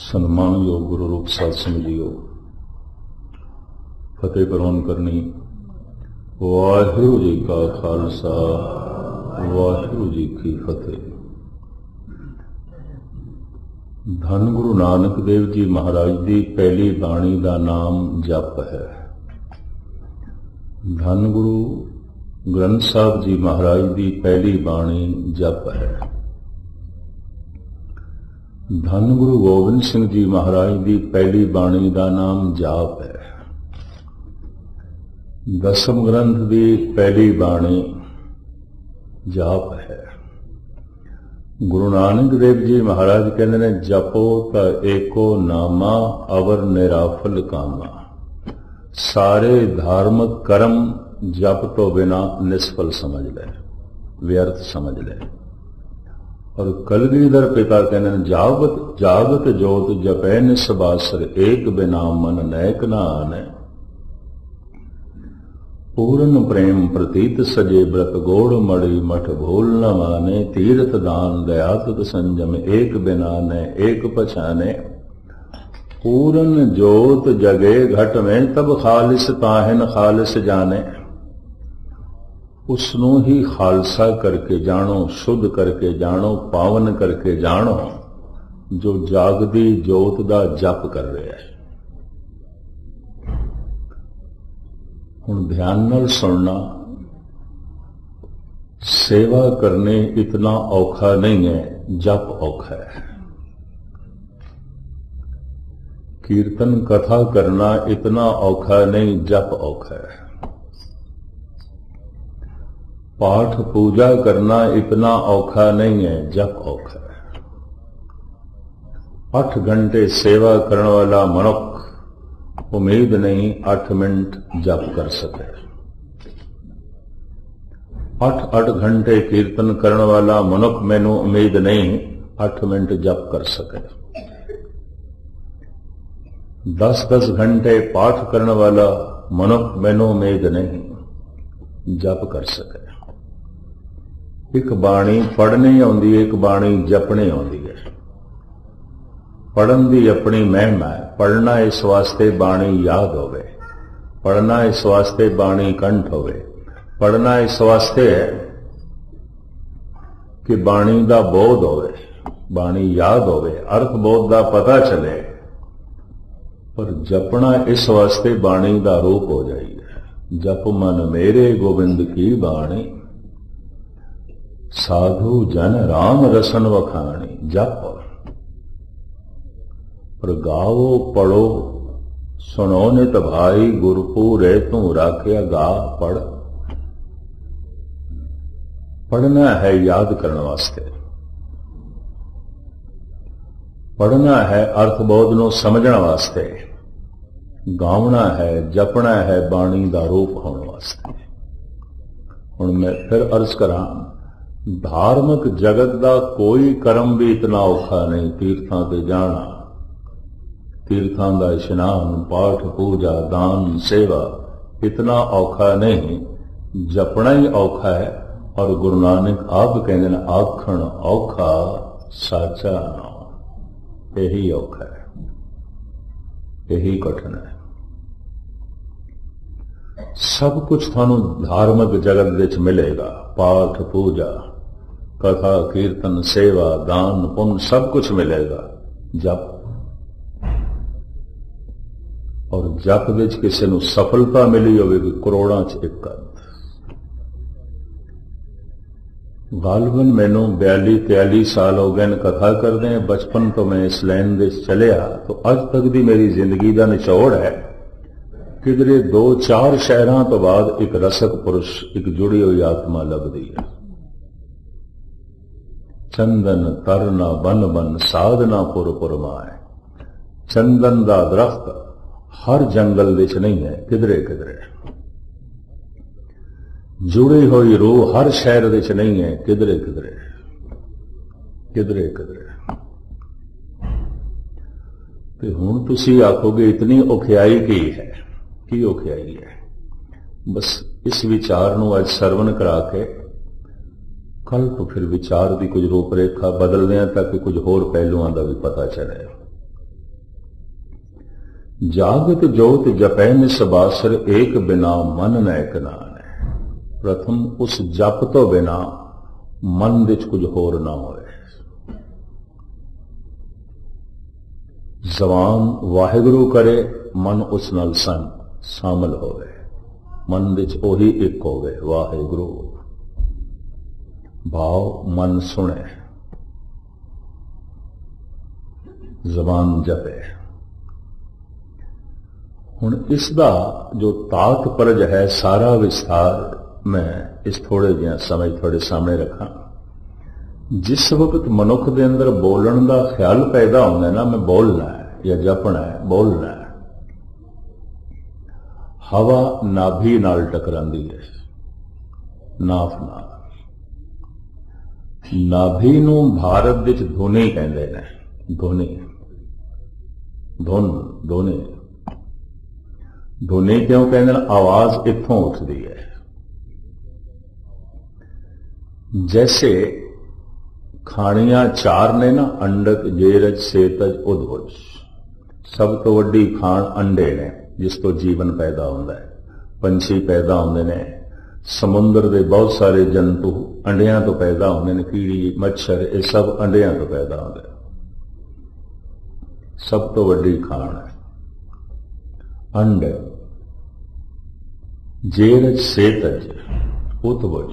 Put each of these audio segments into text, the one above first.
ਸਨਮਾਨਯੋਗ ਗੁਰੂ ਰੂਪ ਸਾਧ ਸੰਗਤ ਜੀਓ, ਫਤਿਹ ਪ੍ਰਵਾਨ ਕਰਨੀ। ਵਾਹਿਗੁਰੂ ਜੀ ਕਾ ਖਾਲਸਾ, ਵਾਹਿਗੁਰੂ ਜੀ ਕੀ ਫਤਿਹ। ਧੰਨ ਗੁਰੂ ਨਾਨਕ ਦੇਵ ਜੀ ਮਹਾਰਾਜ ਦੀ ਪਹਿਲੀ ਬਾਣੀ ਦਾ ਨਾਮ ਜਪ ਹੈ। ਧੰਨ ਗੁਰੂ ਗ੍ਰੰਥ ਸਾਹਿਬ ਜੀ ਮਹਾਰਾਜ ਦੀ ਪਹਿਲੀ ਬਾਣੀ ਜਪ ਹੈ। ਧੰਨ ਗੁਰੂ ਗੋਬਿੰਦ ਸਿੰਘ ਜੀ ਮਹਾਰਾਜ ਦੀ ਪਹਿਲੀ ਬਾਣੀ ਦਾ ਨਾਮ ਜਾਪ ਹੈ। ਦਸਮ ਗ੍ਰੰਥ ਦੀ ਪਹਿਲੀ ਬਾਣੀ ਜਾਪ ਹੈ। ਗੁਰੂ ਨਾਨਕ ਦੇਵ ਜੀ ਮਹਾਰਾਜ ਕਹਿੰਦੇ ਨੇ, ਜਪੋ ਤਾਂ ਏਕੋ ਨਾਮਾ ਅਵਰ ਨਿਰਾਫਲ ਕਾਮਾ। ਸਾਰੇ ਧਾਰਮਿਕ ਕਰਮ ਜਪ ਤੋਂ ਬਿਨਾ ਨਿਸਫਲ ਸਮਝ ਲੈ, ਵਿਅਰਥ ਸਮਝ ਲੈ। ਔਰ ਕਲਗੀਧਰ ਪਿਤਾ ਕਹਿੰਦੇ ਨੇ, ਜਾਗਤ ਜੋਤ ਜਪੈ ਨਿਸਬਾਸਰ, ਏਕ ਬਿਨਾ ਮਨ ਨੈਕ ਨਾ ਆਨੈ। ਪੂਰਨ ਪ੍ਰੇਮ ਪ੍ਰਤੀਤ ਸਜੇ, ਬ੍ਰਤ ਗੋੜ ਮੜੀ ਮਠ ਭੂਲ ਨ ਮਾਨੇ। ਤੀਰਥ ਦਾਨ ਦਇਆ ਤੁਧ ਸੰਜਮ, ਏਕ ਬਿਨਾ ਨੈ ਏਕ ਪਛਾਨੇ। ਪੂਰਨ ਜੋਤ ਜਗੇ ਘਟ ਮੈਂ, ਤਬ ਖਾਲਿਸ ਤਾਹਿਨ ਖਾਲਿਸ ਜਾਣੇ। ਉਸ ਨੂੰ ਹੀ ਖਾਲਸਾ ਕਰਕੇ ਜਾਣੋ, ਸ਼ੁੱਧ ਕਰਕੇ ਜਾਣੋ, ਪਾਵਨ ਕਰਕੇ ਜਾਣੋ, ਜੋ ਜਾਗਦੀ ਜੋਤ ਦਾ ਜਪ ਕਰ ਰਿਹਾ ਹੈ। ਹੁਣ ਧਿਆਨ ਨਾਲ ਸੁਣਨਾ, ਸੇਵਾ ਕਰਨੀ ਇਤਨਾ ਔਖਾ ਨਹੀਂ ਹੈ, ਜਪ ਔਖਾ ਹੈ। ਕੀਰਤਨ ਕਥਾ ਕਰਨਾ ਇਤਨਾ ਔਖਾ ਨਹੀਂ, ਜਪ ਔਖਾ ਹੈ। ਪਾਠ ਪੂਜਾ ਕਰਨਾ ਇਤਨਾ ਔਖਾ ਨਹੀਂ ਹੈ, ਜਪ ਔਖਾ ਹੈ। 8 घंटे ਸੇਵਾ ਕਰਨ ਵਾਲਾ ਮਨੁੱਖ ਉਮੀਦ ਨਹੀਂ 8 ਮਿੰਟ ਜਪ ਕਰ ਸਕੇ। 8 घंटे ਕੀਰਤਨ ਕਰਨ ਵਾਲਾ ਮਨੁੱਖ ਮੈਨੂੰ ਉਮੀਦ ਨਹੀਂ 8 ਮਿੰਟ ਜਪ ਕਰ ਸਕੇ। 10 घंटे ਪਾਠ ਕਰਨ ਵਾਲਾ ਮਨੁੱਖ ਮੈਨੂੰ ਉਮੀਦ ਨਹੀਂ ਜਪ ਕਰ ਸਕੇ। ਇੱਕ ਬਾਣੀ ਪੜ੍ਹਨੀ ਆਉਂਦੀ ਹੈ, ਇੱਕ ਬਾਣੀ ਜਪਣੀ ਆਉਂਦੀ ਹੈ। ਪੜ੍ਹਨ ਦੀ ਆਪਣੀ ਮਹਿਮਾ ਹੈ। ਪੜ੍ਹਨਾ ਇਸ ਵਾਸਤੇ ਬਾਣੀ ਯਾਦ ਹੋਵੇ, ਪੜ੍ਹਨਾ ਇਸ ਵਾਸਤੇ ਬਾਣੀ ਕੰਠ ਹੋਵੇ, ਪੜ੍ਹਨਾ ਇਸ ਵਾਸਤੇ ਹੈ ਕਿ ਬਾਣੀ ਦਾ ਬੋਧ ਹੋਵੇ, ਬਾਣੀ ਯਾਦ ਹੋਵੇ, ਅਰਥ ਬੋਧ ਦਾ ਪਤਾ ਚਲੇ। ਪਰ ਜਪਣਾ ਇਸ ਵਾਸਤੇ ਬਾਣੀ ਦਾ ਰੂਪ ਹੋ ਜਾਈਏ। ਜਪ ਮਨ ਮੇਰੇ ਗੋਬਿੰਦ ਕੀ ਬਾਣੀ, ਸਾਧੂ ਜਨ ਰਾਮ ਰਸਨ ਵਖਾਣੀ। ਜਪ ਪਰ ਗਾਵੋ ਪੜੋ ਸੁਣੋ ਨਿਤ ਭਾਈ, ਗੁਰਪੂਰੇ ਤੂੰ ਰਾਖਿਆ ਗਾ ਪੜ। ਪੜਨਾ ਹੈ ਯਾਦ ਕਰਨ ਵਾਸਤੇ, ਪੜਨਾ ਹੈ ਅਰਥ ਬੋਧ ਨੂੰ ਸਮਝਣ ਵਾਸਤੇ, ਗਾਉਣਾ ਹੈ, ਜਪਣਾ ਹੈ ਬਾਣੀ ਦਾ ਰੂਪ ਹੋਣ ਵਾਸਤੇ। ਹੁਣ ਮੈਂ ਫਿਰ ਅਰਜ਼ ਕਰਾਂ, ਧਾਰਮਿਕ ਜਗਤ ਦਾ ਕੋਈ ਕਰਮ ਵੀ ਇਤਨਾ ਔਖਾ ਨਹੀਂ। ਤੀਰਥਾਂ ਤੇ ਜਾਣਾ, ਤੀਰਥਾਂ ਦਾ ਇਸ਼ਨਾਨ, ਪਾਠ ਪੂਜਾ, ਦਾਨ, ਸੇਵਾ ਇਤਨਾ ਔਖਾ ਨਹੀਂ, ਜਪਣਾ ਹੀ ਔਖਾ ਹੈ। ਔਰ ਗੁਰੂ ਨਾਨਕ ਆਪ ਕਹਿੰਦੇ ਨੇ, ਆਖਣ ਔਖਾ ਸਾਚਾ ਨਾਮ। ਇਹੀ ਔਖਾ ਹੈ, ਇਹੀ ਕਠਿਨ ਹੈ। ਸਭ ਕੁਝ ਤੁਹਾਨੂੰ ਧਾਰਮਿਕ ਜਗਤ ਵਿੱਚ ਮਿਲੇਗਾ, ਪਾਠ ਪੂਜਾ, ਕਥਾ ਕੀਰਤਨ, ਸੇਵਾ, ਦਾਨ ਪੁੰਨ, ਸਭ ਕੁਝ ਮਿਲੇਗਾ। ਜਪ ਔਰ ਜਪ ਵਿੱਚ ਕਿਸੇ ਨੂੰ ਸਫਲਤਾ ਮਿਲੀ ਹੋਵੇਗੀ ਕਰੋੜਾਂ 'ਚ ਇੱਕ ਅੱਧ। ਗਾਲਬਨ ਮੈਨੂੰ 42-43 ਸਾਲ ਹੋ ਗਏ ਨੇ ਕਥਾ ਕਰਦੇ हैं। ਬਚਪਨ ਤੋਂ ਮੈਂ ਇਸ ਲਾਈਨ ਦੇ ਚਲਿਆ ਤਾਂ ਅੱਜ ਤੱਕ ਦੀ ਮੇਰੀ ਜ਼ਿੰਦਗੀ ਦਾ ਨਿਚੋੜ ਹੈ, ਕਿਧਰੇ 2-4 ਸ਼ਹਿਰਾਂ ਤੋਂ ਬਾਅਦ ਇੱਕ ਰਸਕ ਪੁਰਸ਼, ਇੱਕ ਜੁੜੀ ਹੋਈ ਆਤਮਾ ਲੱਭਦੀ ਹੈ। ਚੰਦਨ ਤਰਨਾ ਬਨ ਬਨ, ਸਾਧਨਾ ਪੁਰ ਪੁਰ ਮਾਏ। ਚੰਦਨ ਦਾ ਦਰਖਤ ਹਰ ਜੰਗਲ ਵਿੱਚ ਨਹੀਂ ਹੈ, ਕਿਧਰੇ ਕਿਧਰੇ। ਜੁੜੀ ਹੋਈ ਰੂਹ ਹਰ ਸ਼ਹਿਰ ਵਿੱਚ ਨਹੀਂ ਹੈ, ਕਿਧਰੇ ਕਿਧਰੇ, ਕਿਧਰੇ ਕਿਧਰੇ। ਤੇ ਹੁਣ ਤੁਸੀਂ ਆਖੋਗੇ ਇਤਨੀ ਔਖਿਆਈ ਕੀ ਹੈ? ਕੀ ਔਖਿਆਈ ਹੈ? ਬਸ ਇਸ ਵਿਚਾਰ ਨੂੰ ਅੱਜ ਸਰਵਨ ਕਰਾ ਕੇ ਕੱਲ ਤੋਂ ਫਿਰ ਵਿਚਾਰ ਦੀ ਕੁਝ ਰੂਪ ਰੇਖਾ ਬਦਲਦੇ ਹਾਂ ਤਾਂ ਕਿ ਕੁਝ ਹੋਰ ਪਹਿਲੂਆਂ ਦਾ ਵੀ ਪਤਾ ਚੱਲੇ। जागत जोत जपै निसबासर एक बिना मन न एक नान है। प्रथम उस जप तो बिना मन विच कुछ होर ना होए। जबान वाहिगुरु करे, मन उस नाल शामिल होवे, मन विच ओही एक होवे वाहिगुरु। भाव मन सुने, जबान जपे। हुण इसका जो तात्पर्य है सारा विस्तार मैं इस थोड़े जिहा समय थोड़े सामने रखा। जिस वक्त मनुख के अंदर बोलण का ख्याल पैदा होंदा ना, मैं बोलना है या जपना है, बोलना है, हवा नाभि नाल टकरांदी है, नाफ नाल। नाभि नूं भारत विच धुनी कहंदे ने, धुनी, धुन, धुनी। धुनी क्यों कहते हैं? आवाज इत्थों उठती है। जैसे खाणियां चार ने ना, अंडक, जेरज, सेतज, उद्भुज। सब तो वड्डी खाण अंडे ने, जिस तो जीवन पैदा होता है। पंछी पैदा होंदे ने, समुद्र के बहुत सारे जंतु अंडियां तो पैदा होंदे ने, कीड़ी, मच्छर, ये सब अंडियां तो पैदा होंदे। सब तो वड्डी खाण है अंड। जेरज, सेतज, उत्तबुज।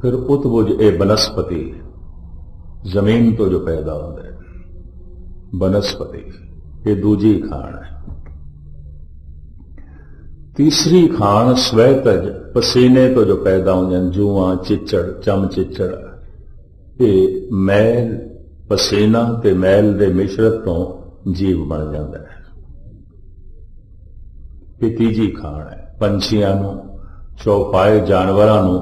फिर उत्तबुज ए बनस्पति, जमीन तो जो पैदा होता है, बनस्पति, ये दूजी खाण है। तीसरी खाण स्वैतज, पसीने तो जो पैदा होंगे, जूआ, चिच्चड़, चम चिच्चड़, ये मैल, पसीना ते मैल दे मिश्रत तो जीव बन जाता है। ये तीजी खाण है। पंछियां नूं, चौपाए जानवरां नूं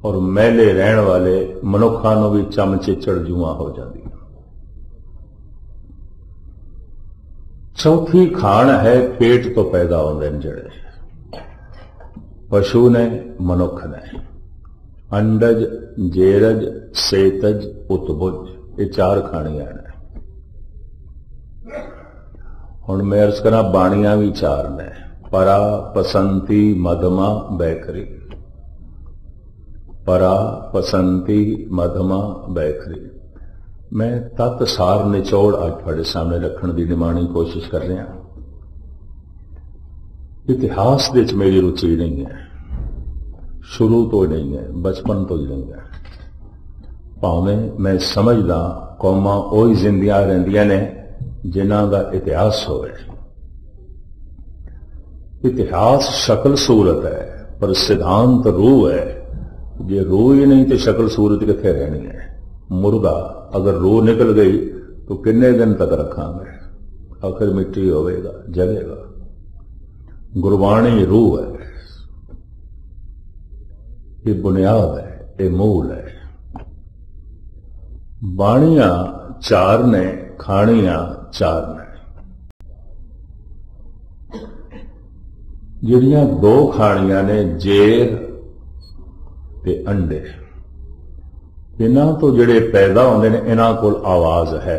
और मैले रहण वाले मनुखां नूं भी चम चिच्चड़ जूआ हो जाती है। चौथी खाण है पेट तो पैदा होंदे ने जिहड़े पशु ने, मनुख ने। अंडज, जेरज, सेतज, उत्तबुज, ये चार खाणियां ने। हुण मैं अर्ज करा, बाणियां भी चार ने। परा, पसंती, मधमा, बैखरी। परा, पसंती, मधमा, बैखरी। मैं तत् सार निचोड़ आज थोड़े सामने रखने की निमाणी कोशिश कर रहा। इतिहास दे च मेरी रुचि नहीं है, शुरू तो नहीं है, बचपन तो ही नहीं है। भावें मैं समझदा कौमां ओही जिंदियां रहिंदियां ने जिन्हां दा इतिहास होवे। इतिहास शक्ल सूरत है, पर सिद्धांत रूह है। जे रूह ही नहीं तो शक्ल सूरत कित्थे रहनी है? मुर्दा अगर रूह निकल गई तो किन्ने दिन तक रखांगे? आखिर मिट्टी होवेगा, जलेगा। गुरबाणी रूह है, ये बुनियाद है, ये मूल है। बाणियां चार ने, खाणियां चार ने। जिहड़ियां दो खाणियां ने, जेर ते अंडे, इन्हां तो जिहड़े पैदा होंदे ने, इन्हां कोल आवाज है।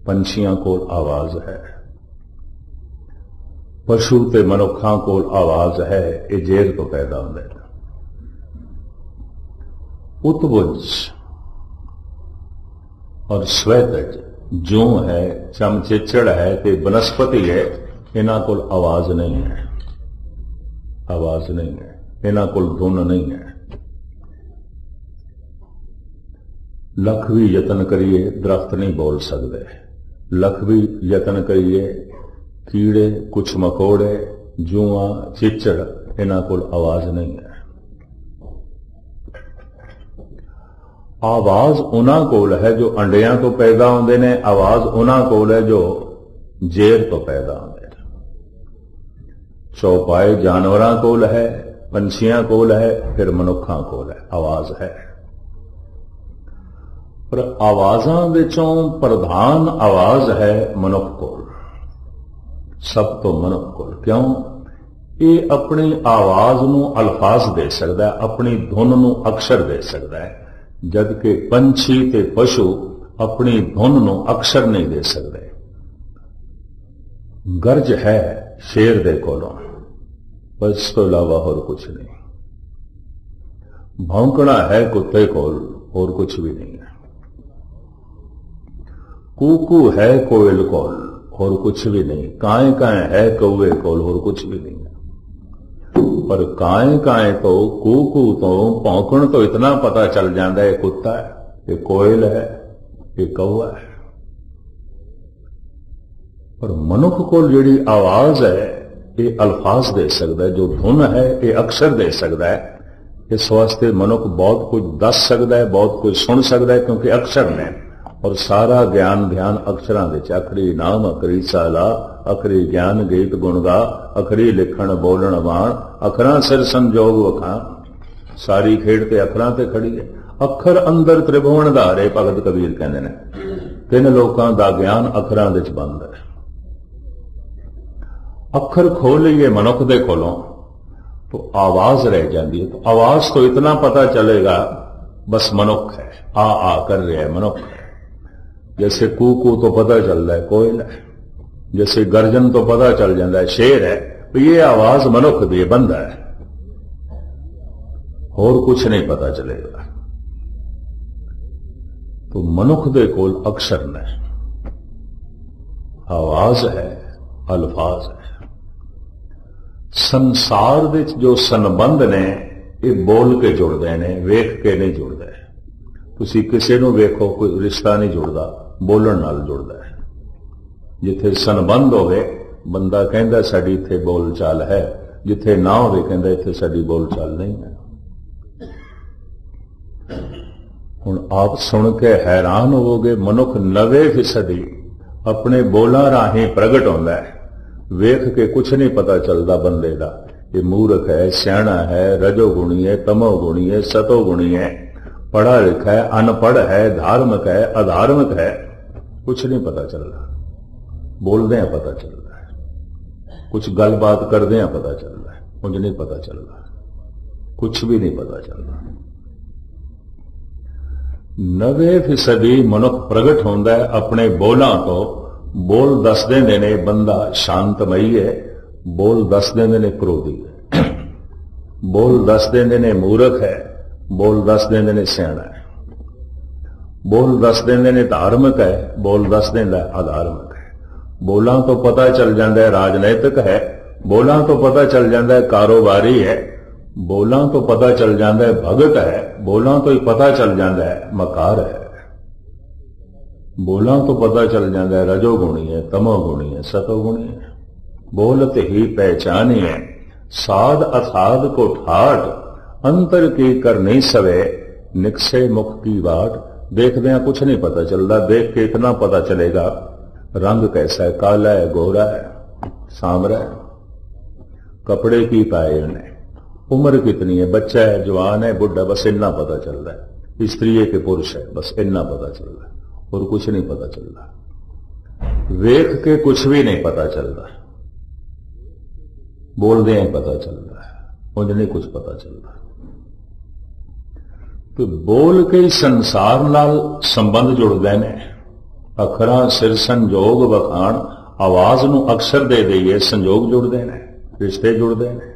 पंछियां कोल आवाज है, पशु ते मनुखां कोल आवाज है। ये जेर तो पैदा होंदे ने। उत्तबुज और श्वेतज जूं है, चमचिच्चड़ है ते बनस्पति है, इन्हां कोल आवाज नहीं है। आवाज नहीं है, इन्हां कोल धुन नहीं है। लख भी यतन करिए, दरख्त नहीं बोल सकते। लख भी यतन करिए, कीड़े, कुछ मकोड़े, जूआ, चिच्चड़, इन्हां कोल आवाज नहीं है। आवाज उन्हां कोल है जो अंडियां तो पैदा होंदे ने। आवाज उन्हां कोल है जो जेर तो पैदा होंदे ने। चौपाए जानवरां कोल है, पंछियां कोल है, फिर मनुखां कोल है, आवाज है। पर आवाजां विचों प्रधान आवाज है मनुख कोल, सब तो मनुख कोल। क्यों? ये अपनी आवाज नूं अल्फाज दे सकता है, अपनी धुन नूं अक्षर दे सकता है, जबकि पंछी ते पशु अपनी धुन नूं अक्षर नहीं दे सकते। ਗਰਜ ਹੈ ਸ਼ੇਰ ਦੇ ਕੋਲੋਂ, ਪਰ ਇਸ ਤੋਂ ਇਲਾਵਾ ਹੋਰ ਕੁਛ ਨਹੀਂ। ਭੌਂਕਣਾ ਹੈ ਕੁੱਤੇ ਕੋਲ, ਹੋਰ ਕੁਛ ਵੀ ਨਹੀਂ ਹੈ। ਕੂਕੂ ਹੈ ਕੋਇਲ ਕੋਲ, ਹੋਰ ਕੁਛ ਵੀ ਨਹੀਂ। ਕਾਏ ਕਾਏ ਹੈ ਕौवे ਕੋਲ, ਹੋਰ ਕੁਛ ਵੀ ਨਹੀਂ ਹੈ। पर काए काए तो कूकू तो भौंकण तो इतना पता चल जाता है, ये कुत्ता है, ये कोयल है, ये कौआ है। पर मनुख को जिहड़ी आवाज है ये अल्फाज दे सकता है, जो धुन है ये अक्षर दे सकता है। इस वास्ते मनुख बहुत कुछ दस सकता है, बहुत कुछ सुन सकता है, क्योंकि अक्षर ने, और सारा ज्ञान ध्यान अक्षरां दे। अखरी नाम अखरी साला, अखरी ज्ञान गीत गुण गा, अखरी लिखण बोलण बाण, अखरां सिर संजोग वखान। सारी खेड ते अखरां ते खड़ी है। अखर अंदर त्रिभुवन धारे, भगत कबीर कहंदे ने। तिन लोकां दा ज्ञान अखरां दे च बंद है। अखर खो लईए मनुख दे कोलों तो आवाज रह जाती है। तो आवाज तो इतना पता चलेगा, बस मनुख है, आ कर रहा है, मनुख है। जैसे कूकू तो पता चल रहा है कोयल है, जैसे गर्जन तो पता चल जाता है शेर है। तो ये आवाज मनुख दी बंद है, और कुछ नहीं पता चलेगा। तो मनुख दे कोल अक्षर ने, आवाज है, अल्फाज है। संसार दे जो संबंध ने ये बोल के जुड़ते ने, वेख के नहीं जुड़ते। तुसी किसी नूं वेखो, कोई रिश्ता नहीं जुड़ता, बोलण नाल जुड़ता है। जिथे संबंध होवे बंदा कहंदा साडी इत्थे बोल चाल है, जिथे ना होवे कहंदा इत्थे साडी बोल चाल नहीं है। हुण आप सुन के हैरान होवोगे, मनुख 90% अपने बोलां राहीं प्रगट होंदा है। वेख के कुछ नहीं पता चलता बंदे का, ये मूर्ख है, सियाणा है, रजोगुणी है, तमोगुणी है, सतोगुणी है, पढ़ा लिखा है, अनपढ़ है, धार्मिक है, अधार्मिक है, कुछ नहीं पता चल रहा। बोलते हैं पता चल रहा है, कुछ गलबात करते हैं पता चल रहा है, मुझे नहीं पता चल रहा, कुछ भी नहीं पता चल रहा। 90% मनुख प्रगट होंदा है अपने बोलां तो। बोल दस देंदे ने बंदा शांतमई है, बोल दस देंदे ने क्रोधी है, बोल दस देंदे ने मूर्ख है, बोल दस देंदे ने सियाणा है, बोल दस देंदे ने धार्मिक है, बोल दस देंदा है अधार्मिक है। बोलां तो पता चल जाता है राजनैतिक है, बोलां तो पता चल जाता है कारोबारी है, बोलां तो पता चल जाता है भगत है, बोलां तो ही पता चल जाता है मकार है, बोलां तो पता चल जाता है रजोगुणी है, तमोगुणी है, सतोगुणी है। बोलते ही पहचानी है, साध असाध को ठाट, अंतर की कर नहीं सवे, निकसे मुख की बाट। देखदे कुछ नहीं पता चलता, देख के इतना पता चलेगा रंग कैसा है, काला है, गोरा है, सांवरा है, कपड़े की पाए उन्हें, उम्र कितनी है, बच्चा है, जवान है, बुढ़ा, बस इतना पता चल रहा है। स्त्री है कि पुरुष है, बस इतना पता चल रहा है, और कुछ नहीं पता चल रहा। वेख के कुछ भी नहीं पता चल रहा, बोलते हैं पता चल रहा है, मुझे नहीं कुछ पता चल रहा। तो बोल के ही संसार नाल संबंध जुड़ते ने। अखरां सिर संजोग वखाण, आवाज नूं अक्षर दे दईए, संजोग जुड़ते ने, रिश्ते जुड़ते ने,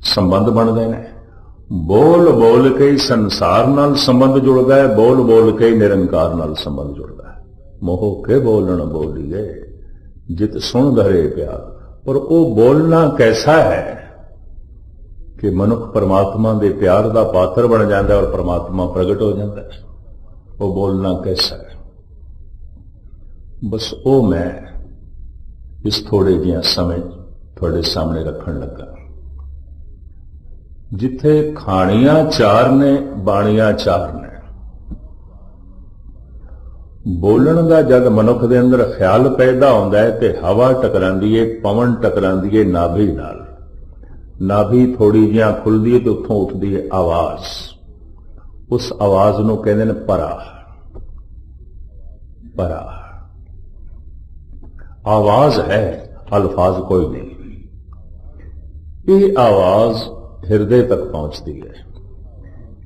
संबंध बनते ने। बोल बोल के ही संसार नाल संबंध जुड़ता है, बोल बोल के ही निरंकार नाल संबंध जुड़ता है। मोह के बोलण बोलिए जित सुन धरे प्यार। पर वो बोलना कैसा है कि मनुख परमात्मा के प्यार का पात्र बन जाता है और परमात्मा प्रगट हो जाता है। वो बोलना कैसा है, बस वो मैं इस थोड़े जिहा समय थोड़े सामने रखन लगा। जिथे खाणियां चार ने, बाणियां चार ने। बोलण का जद मनुख दे अंदर ख्याल पैदा होंदा है ते हवा टकरांदी है, पवन टकरांदी है नाभि नाल। नाभि थोड़ी जिहा खुलदी है तो उत्थों उठदी है आवाज। उस आवाज नूं कहंदे ने परा। परा आवाज है, अल्फाज कोई नहीं। ये आवाज हिरदे तक पहुंचती है,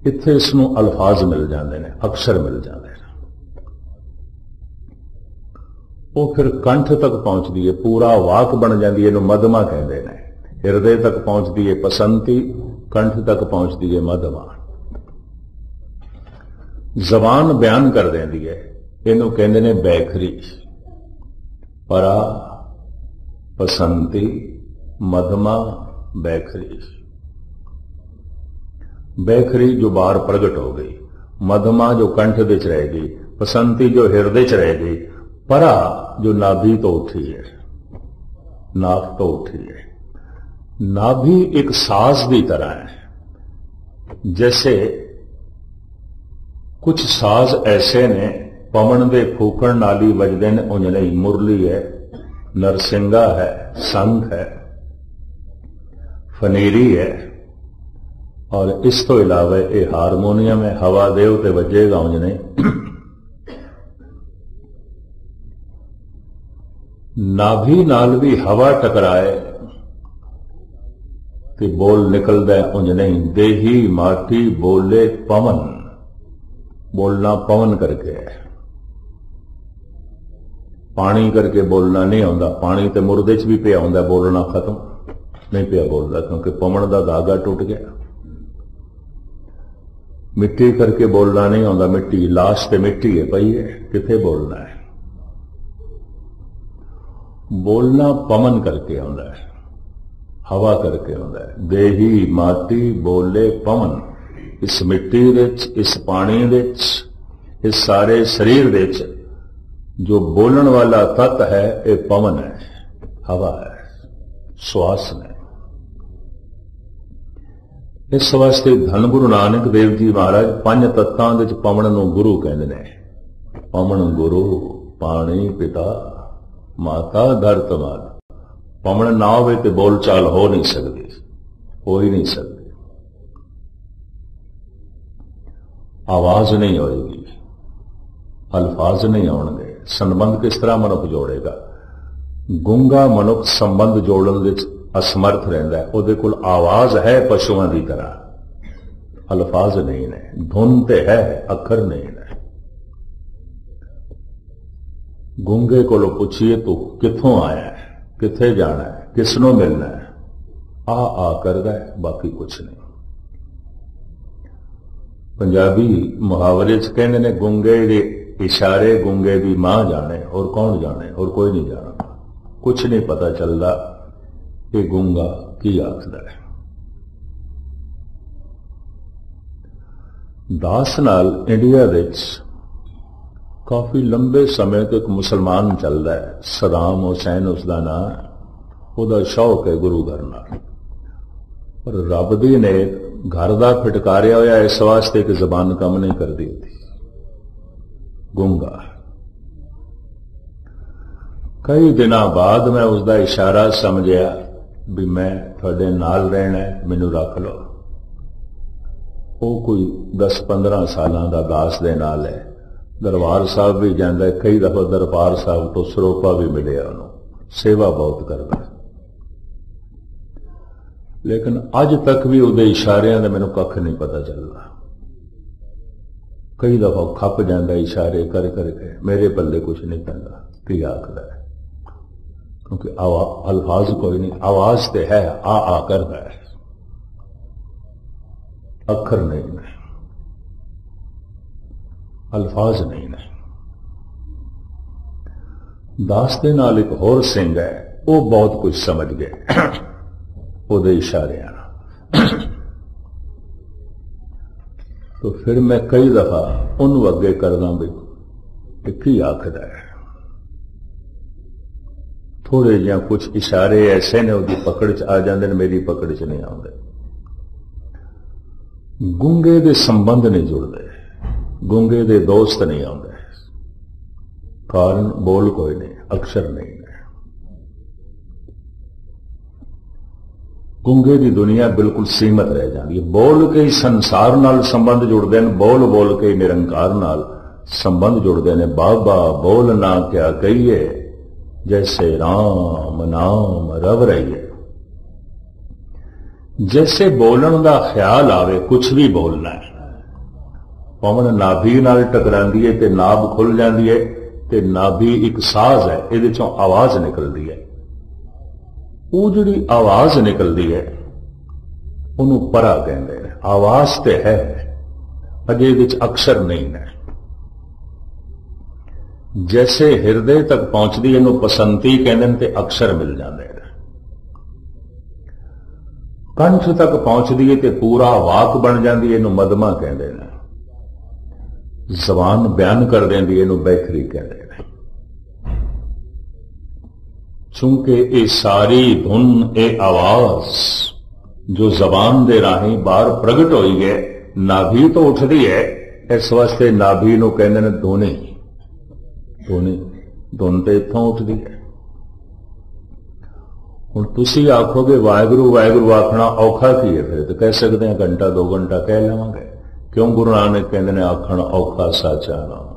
इत्थे इसनूं अल्फाज मिल जाते हैं, अक्षर मिल जाते हैं। ਉਹ ਫਿਰ ਕੰਠ ਤੱਕ ਪਹੁੰਚਦੀ ਹੈ, ਪੂਰਾ ਵਾਕ ਬਣ ਜਾਂਦੀ ਹੈ, ਇਹਨੂੰ ਮਧਮਾ ਕਹਿੰਦੇ ਨੇ। ਹਿਰਦੇ ਤੱਕ ਪਹੁੰਚਦੀ ਹੈ ਪਸੰਤੀ, ਕੰਠ ਤੱਕ ਪਹੁੰਚਦੀ ਹੈ ਮਧਮਾ। ਜ਼ਬਾਨ ਬਿਆਨ ਕਰ ਦਿੰਦੀ ਹੈ, ਇਹਨੂੰ ਕਹਿੰਦੇ ਨੇ ਬੈਖਰੀ। ਪਰਾ, ਪਸੰਤੀ, ਮਧਮਾ, ਬੈਖਰੀ। ਬੈਖਰੀ ਜੋ ਬਾਹਰ ਪ੍ਰਗਟ ਹੋ ਗਈ, ਮਧਮਾ ਜੋ ਕੰਠ ਵਿੱਚ ਰਹਿ ਗਈ, ਪਸੰਤੀ ਜੋ ਹਿਰਦੇ 'ਚ ਰਹਿ ਗਈ, ਪਰਾ ਜੋ ਨਾਭੀ ਤੋਂ ਉੱਠੀ ਹੈ, ਨਾਕ ਤੋਂ ਉੱਠੀ ਹੈ। ਨਾਭੀ ਇੱਕ ਸਾਜ਼ ਦੀ ਤਰ੍ਹਾਂ ਹੈ। ਜੈਸੇ ਕੁਝ ਸਾਜ਼ ਐਸੇ ਨੇ ਪਵਨ ਦੇ ਫੂਕਣ ਨਾਲ ਹੀ ਵੱਜਦੇ ਨੇ, ਉਂਝ ਨਹੀਂ। ਮੁਰਲੀ ਹੈ, ਨਰਸਿੰਗਾ ਹੈ, ਸੰਖ ਹੈ, ਫਨੀਰੀ ਹੈ, ਔਰ ਇਸ ਤੋਂ ਇਲਾਵਾ ਇਹ ਹਾਰਮੋਨੀਅਮ ਹੈ, ਹਵਾ ਦੇਵ ਤੇ ਵੱਜੇਗਾ, ਉਂਝ ਨਹੀਂ। ਨਾਭੀ ਨਾਲ ਵੀ ਹਵਾ ਟਕਰਾਏ ਤੇ ਬੋਲ ਨਿਕਲਦਾ, ਉਂਝ ਨਹੀਂ। ਦੇਹੀ ਮਾਟੀ ਬੋਲੇ ਪਵਨ, ਬੋਲਣਾ ਪਵਨ ਕਰਕੇ ਹੈ, ਪਾਣੀ ਕਰਕੇ ਬੋਲਣਾ ਨਹੀਂ ਆਉਂਦਾ। ਪਾਣੀ ਤੇ ਮੁਰਦੇ 'ਚ ਵੀ ਪਿਆ ਹੁੰਦਾ, ਬੋਲਣਾ ਖਤਮ ਨਹੀਂ ਪਿਆ ਬੋਲਦਾ, ਕਿਉਂਕਿ ਪਵਨ ਦਾ ਧਾਗਾ ਟੁੱਟ ਗਿਆ। ਮਿੱਟੀ ਕਰਕੇ ਬੋਲਣਾ ਨਹੀਂ ਆਉਂਦਾ, ਮਿੱਟੀ ਲਾਸ਼ ਤੇ ਮਿੱਟੀ ਹੈ ਪਈ ਹੈ, ਕਿੱਥੇ ਬੋਲਣਾ ਹੈ। ਬੋਲਣਾ ਪਵਨ ਕਰਕੇ ਆਉਂਦਾ ਹੈ, ਹਵਾ ਕਰਕੇ ਆਉਂਦਾ ਹੈ। ਦੇਹੀ ਮਾਟੀ ਬੋਲੇ ਪਵਨ। ਇਸ ਮਿੱਟੀ ਵਿੱਚ, ਇਸ ਪਾਣੀ ਵਿੱਚ, ਇਸ ਸਾਰੇ ਸਰੀਰ ਵਿੱਚ ਜੋ ਬੋਲਣ ਵਾਲਾ ਤੱਤ ਹੈ ਇਹ ਪਵਨ ਹੈ, ਹਵਾ ਹੈ, ਸਵਾਸ ਨੇ। ਇਸ ਵਾਸਤੇ ਧੰਨ ਗੁਰੂ ਨਾਨਕ ਦੇਵ ਜੀ ਮਹਾਰਾਜ ਪੰਜ ਤੱਤਾਂ ਵਿੱਚ ਪਵਨ ਨੂੰ ਗੁਰੂ ਕਹਿੰਦੇ ਨੇ। ਪਵਨ ਗੁਰੂ, ਪਾਣੀ ਪਿਤਾ, ਮਾਤਾ ਧਰਤ ਮਾਤ। ਪਵਨ ਨਾ ਹੋਵੇ ਤੇ ਬੋਲ ਚਾਲ ਹੋ ਨਹੀਂ ਸਕਦੀ, ਹੋ ਹੀ ਨਹੀਂ ਸਕਦੀ। ਆਵਾਜ਼ ਨਹੀਂ ਹੋਏਗੀ, ਅਲਫਾਜ਼ ਨਹੀਂ ਆਉਣਗੇ। ਸੰਬੰਧ ਕਿਸ ਤਰ੍ਹਾਂ ਮਨੁੱਖ ਜੋੜੇਗਾ? ਗੂੰਗਾ ਮਨੁੱਖ ਸੰਬੰਧ ਜੋੜਨ ਵਿੱਚ ਅਸਮਰਥ ਰਹਿੰਦਾ ਹੈ। ਉਹਦੇ ਕੋਲ ਆਵਾਜ਼ ਹੈ ਪਸ਼ੂਆਂ ਦੀ ਤਰ੍ਹਾਂ, ਅਲਫਾਜ਼ ਨਹੀਂ ਨੇ। ਧੁਨ ਤੇ ਹੈ, ਅੱਖਰ ਨਹੀਂ ਨੇ। ਗੂੰਗੇ ਕੋਲੋਂ ਪੁੱਛੀਏ ਤੂੰ ਕਿੱਥੋਂ ਆਇਆ ਹੈ, ਕਿੱਥੇ ਜਾਣਾ ਹੈ, ਕਿਸ ਨੂੰ ਮਿਲਣਾ ਹੈ, ਆ ਕਰਦਾ ਹੈ, ਬਾਕੀ ਕੁਛ ਨਹੀਂ। ਪੰਜਾਬੀ ਮੁਹਾਵਰੇ 'ਚ ਕਹਿੰਦੇ ਨੇ ਗੂੰਗੇ ਦੇ ਇਸ਼ਾਰੇ ਗੂੰਗੇ ਦੀ ਮਾਂ ਜਾਣੇ, ਹੋਰ ਕੌਣ ਜਾਣੇ, ਹੋਰ ਕੋਈ ਨਹੀਂ ਜਾਣਦਾ। ਕੁਛ ਨਹੀਂ ਪਤਾ ਚੱਲਦਾ ਇਹ ਗੂੰਗਾ ਕੀ ਆਖਦਾ ਹੈ। ਦਾਸ ਨਾਲ ਇੰਡੀਆ ਵਿੱਚ ਕਾਫੀ ਲੰਬੇ ਸਮੇਂ ਤੋਂ ਇੱਕ ਮੁਸਲਮਾਨ ਚੱਲਦਾ ਹੈ, ਸਦਾਮ ਹੁਸੈਨ ਉਸਦਾ ਨਾਂ। ਉਹਦਾ ਸ਼ੌਕ ਹੈ ਗੁਰੂ ਘਰ ਨਾਲ, ਪਰ ਰੱਬ ਦੀ ਨੇ ਘਰ ਦਾ ਫਟਕਾਰਿਆ ਹੋਇਆ ਇਸ ਵਾਸਤੇ ਕਿ ਜ਼ਬਾਨ ਕੰਮ ਨਹੀਂ ਕਰਦੀ ਉਹਦੀ। ਗੂੰਗਾ। ਕਈ ਦਿਨਾਂ ਬਾਅਦ ਮੈਂ ਉਸਦਾ ਇਸ਼ਾਰਾ ਸਮਝਿਆ ਵੀ ਮੈਂ ਤੁਹਾਡੇ ਨਾਲ ਰਹਿਣਾ, ਮੈਨੂੰ ਰੱਖ ਲਓ। ਉਹ ਕੋਈ 10-15 ਸਾਲਾਂ ਦਾ ਦਾਸ ਦੇ ਨਾਲ ਹੈ। ਦਰਬਾਰ ਸਾਹਿਬ ਵੀ ਜਾਂਦਾ, ਕਈ ਦਫਾ ਦਰਬਾਰ ਸਾਹਿਬ ਤੋਂ ਸਰੋਪਾ ਵੀ ਮਿਲਿਆ ਉਹਨੂੰ, ਸੇਵਾ ਬਹੁਤ ਕਰਦਾ। ਲੇਕਿਨ ਅੱਜ ਤੱਕ ਵੀ ਉਹਦੇ ਇਸ਼ਾਰਿਆਂ ਦਾ ਮੈਨੂੰ ਕੱਖ ਨਹੀਂ ਪਤਾ ਚੱਲਦਾ। ਕਈ ਦਫਾ ਖੱਪ ਜਾਂਦਾ ਇਸ਼ਾਰੇ ਕਰ ਕਰਕੇ, ਮੇਰੇ ਪੱਲੇ ਕੁਛ ਨਹੀਂ ਪੈਂਦਾ ਕੀ ਆਖਦਾ ਹੈ, ਕਿਉਂਕਿ ਅਲਫਾਜ਼ ਕੋਈ ਨਹੀਂ। ਆਵਾਜ਼ ਤੇ ਹੈ, ਆ ਕਰਦਾ ਹੈ, ਅੱਖਰ ਨਹੀਂ ਨੇ, ਅਲਫਾਜ਼ ਨਹੀਂ ਨੇ। ਦਾਸ ਦੇ ਨਾਲ ਇੱਕ ਹੋਰ ਸਿੰਘ ਹੈ, ਉਹ ਬਹੁਤ ਕੁਝ ਸਮਝ ਗਏ ਉਹਦੇ ਇਸ਼ਾਰਿਆਂ ਨਾਲ। तो फिर मैं कई दफा उन्होंने अगे करदा भी की आखदा है। थोड़े जिहा कुछ इशारे ऐसे ने उसकी पकड़ च आ जाते हैं, मेरी पकड़ च नहीं आते। गूंगे दे संबंध नहीं जुड़ते, गूंगे दे दोस्त नहीं आते, कारण बोल कोई नहीं, अक्षर नहीं है। गूंगे की दुनिया बिल्कुल सीमित रह जाती है। बोल के ही संसार नाल संबंध जुड़ते हैं, बोल बोल के ही निरंकार नाल संबंध जुड़ते हैं। बाबा बोल ना क्या कहिए, जैसे राम नाम रव रहिए। जैसे बोलन का ख्याल आवे, कुछ भी बोलना है। पवन नाभि नाल टकरांदी है ते नाभ खुल जाती है ਤੇ ਨਾਭੀ ਇੱਕ ਸਾਜ਼ ਹੈ, ਇਹਦੇ ਚੋਂ ਆਵਾਜ਼ ਨਿਕਲਦੀ ਹੈ। ਉਹ ਜਿਹੜੀ ਆਵਾਜ਼ ਨਿਕਲਦੀ ਹੈ ਉਹਨੂੰ ਪਰਾ ਕਹਿੰਦੇ ਨੇ। ਆਵਾਜ਼ ਤੇ ਹੈ, ਅਜੇ ਇਹਦੇ ਚ ਅਕਸ਼ਰ ਨਹੀਂ ਹੈ। ਜੈਸੇ ਹਿਰਦੇ ਤੱਕ ਪਹੁੰਚਦੀ ਇਹਨੂੰ ਪਸੰਤੀ ਕਹਿੰਦੇ ਨੇ ਤੇ ਅਕਸ਼ਰ ਮਿਲ ਜਾਂਦੇ ਨੇ। ਕੰਠ ਤੱਕ ਪਹੁੰਚਦੀ ਹੈ ਤੇ ਪੂਰਾ ਵਾਕ ਬਣ ਜਾਂਦੀ ਹੈ, ਇਹਨੂੰ ਮਦਮਾ ਕਹਿੰਦੇ ਨੇ। ਜ਼ਬਾਨ ਬਿਆਨ ਕਰ ਦਿੰਦੀ, ਇਹਨੂੰ ਬੈਖਰੀ ਕਹਿੰਦੇ ਨੇ। ਚੂੰਕਿ ਇਹ ਸਾਰੀ ਧੁਨ, ਇਹ ਆਵਾਜ਼ ਜੋ ਜ਼ਬਾਨ ਦੇ ਰਾਹੀਂ ਬਾਹਰ ਪ੍ਰਗਟ ਹੋਈ ਹੈ, ਨਾਭੀ ਤੋਂ ਉੱਠਦੀ ਹੈ, ਇਸ ਵਾਸਤੇ ਨਾਭੀ ਨੂੰ ਕਹਿੰਦੇ ਨੇ ਧੁਨੀ। ਧੁਨੀ, ਧੁਨ ਤੇ ਇੱਥੋਂ ਉੱਠਦੀ ਹੈ। ਹੁਣ ਤੁਸੀਂ ਆਖੋਗੇ ਵਾਹਿਗੁਰੂ ਵਾਹਿਗੁਰੂ ਆਖਣਾ ਔਖਾ ਕੀ ਹੈ? ਫਿਰ ਤਾਂ ਕਹਿ ਸਕਦੇ ਹਾਂ ਘੰਟਾ 2 ਘੰਟਾ ਕਹਿ ਲਵਾਂਗੇ। ਕਿਉਂ? ਗੁਰੂ ਨਾਨਕ ਕਹਿੰਦੇ ਨੇ ਆਖਣ ਔਖਾ ਸਾਚਾ ਨਾਮ।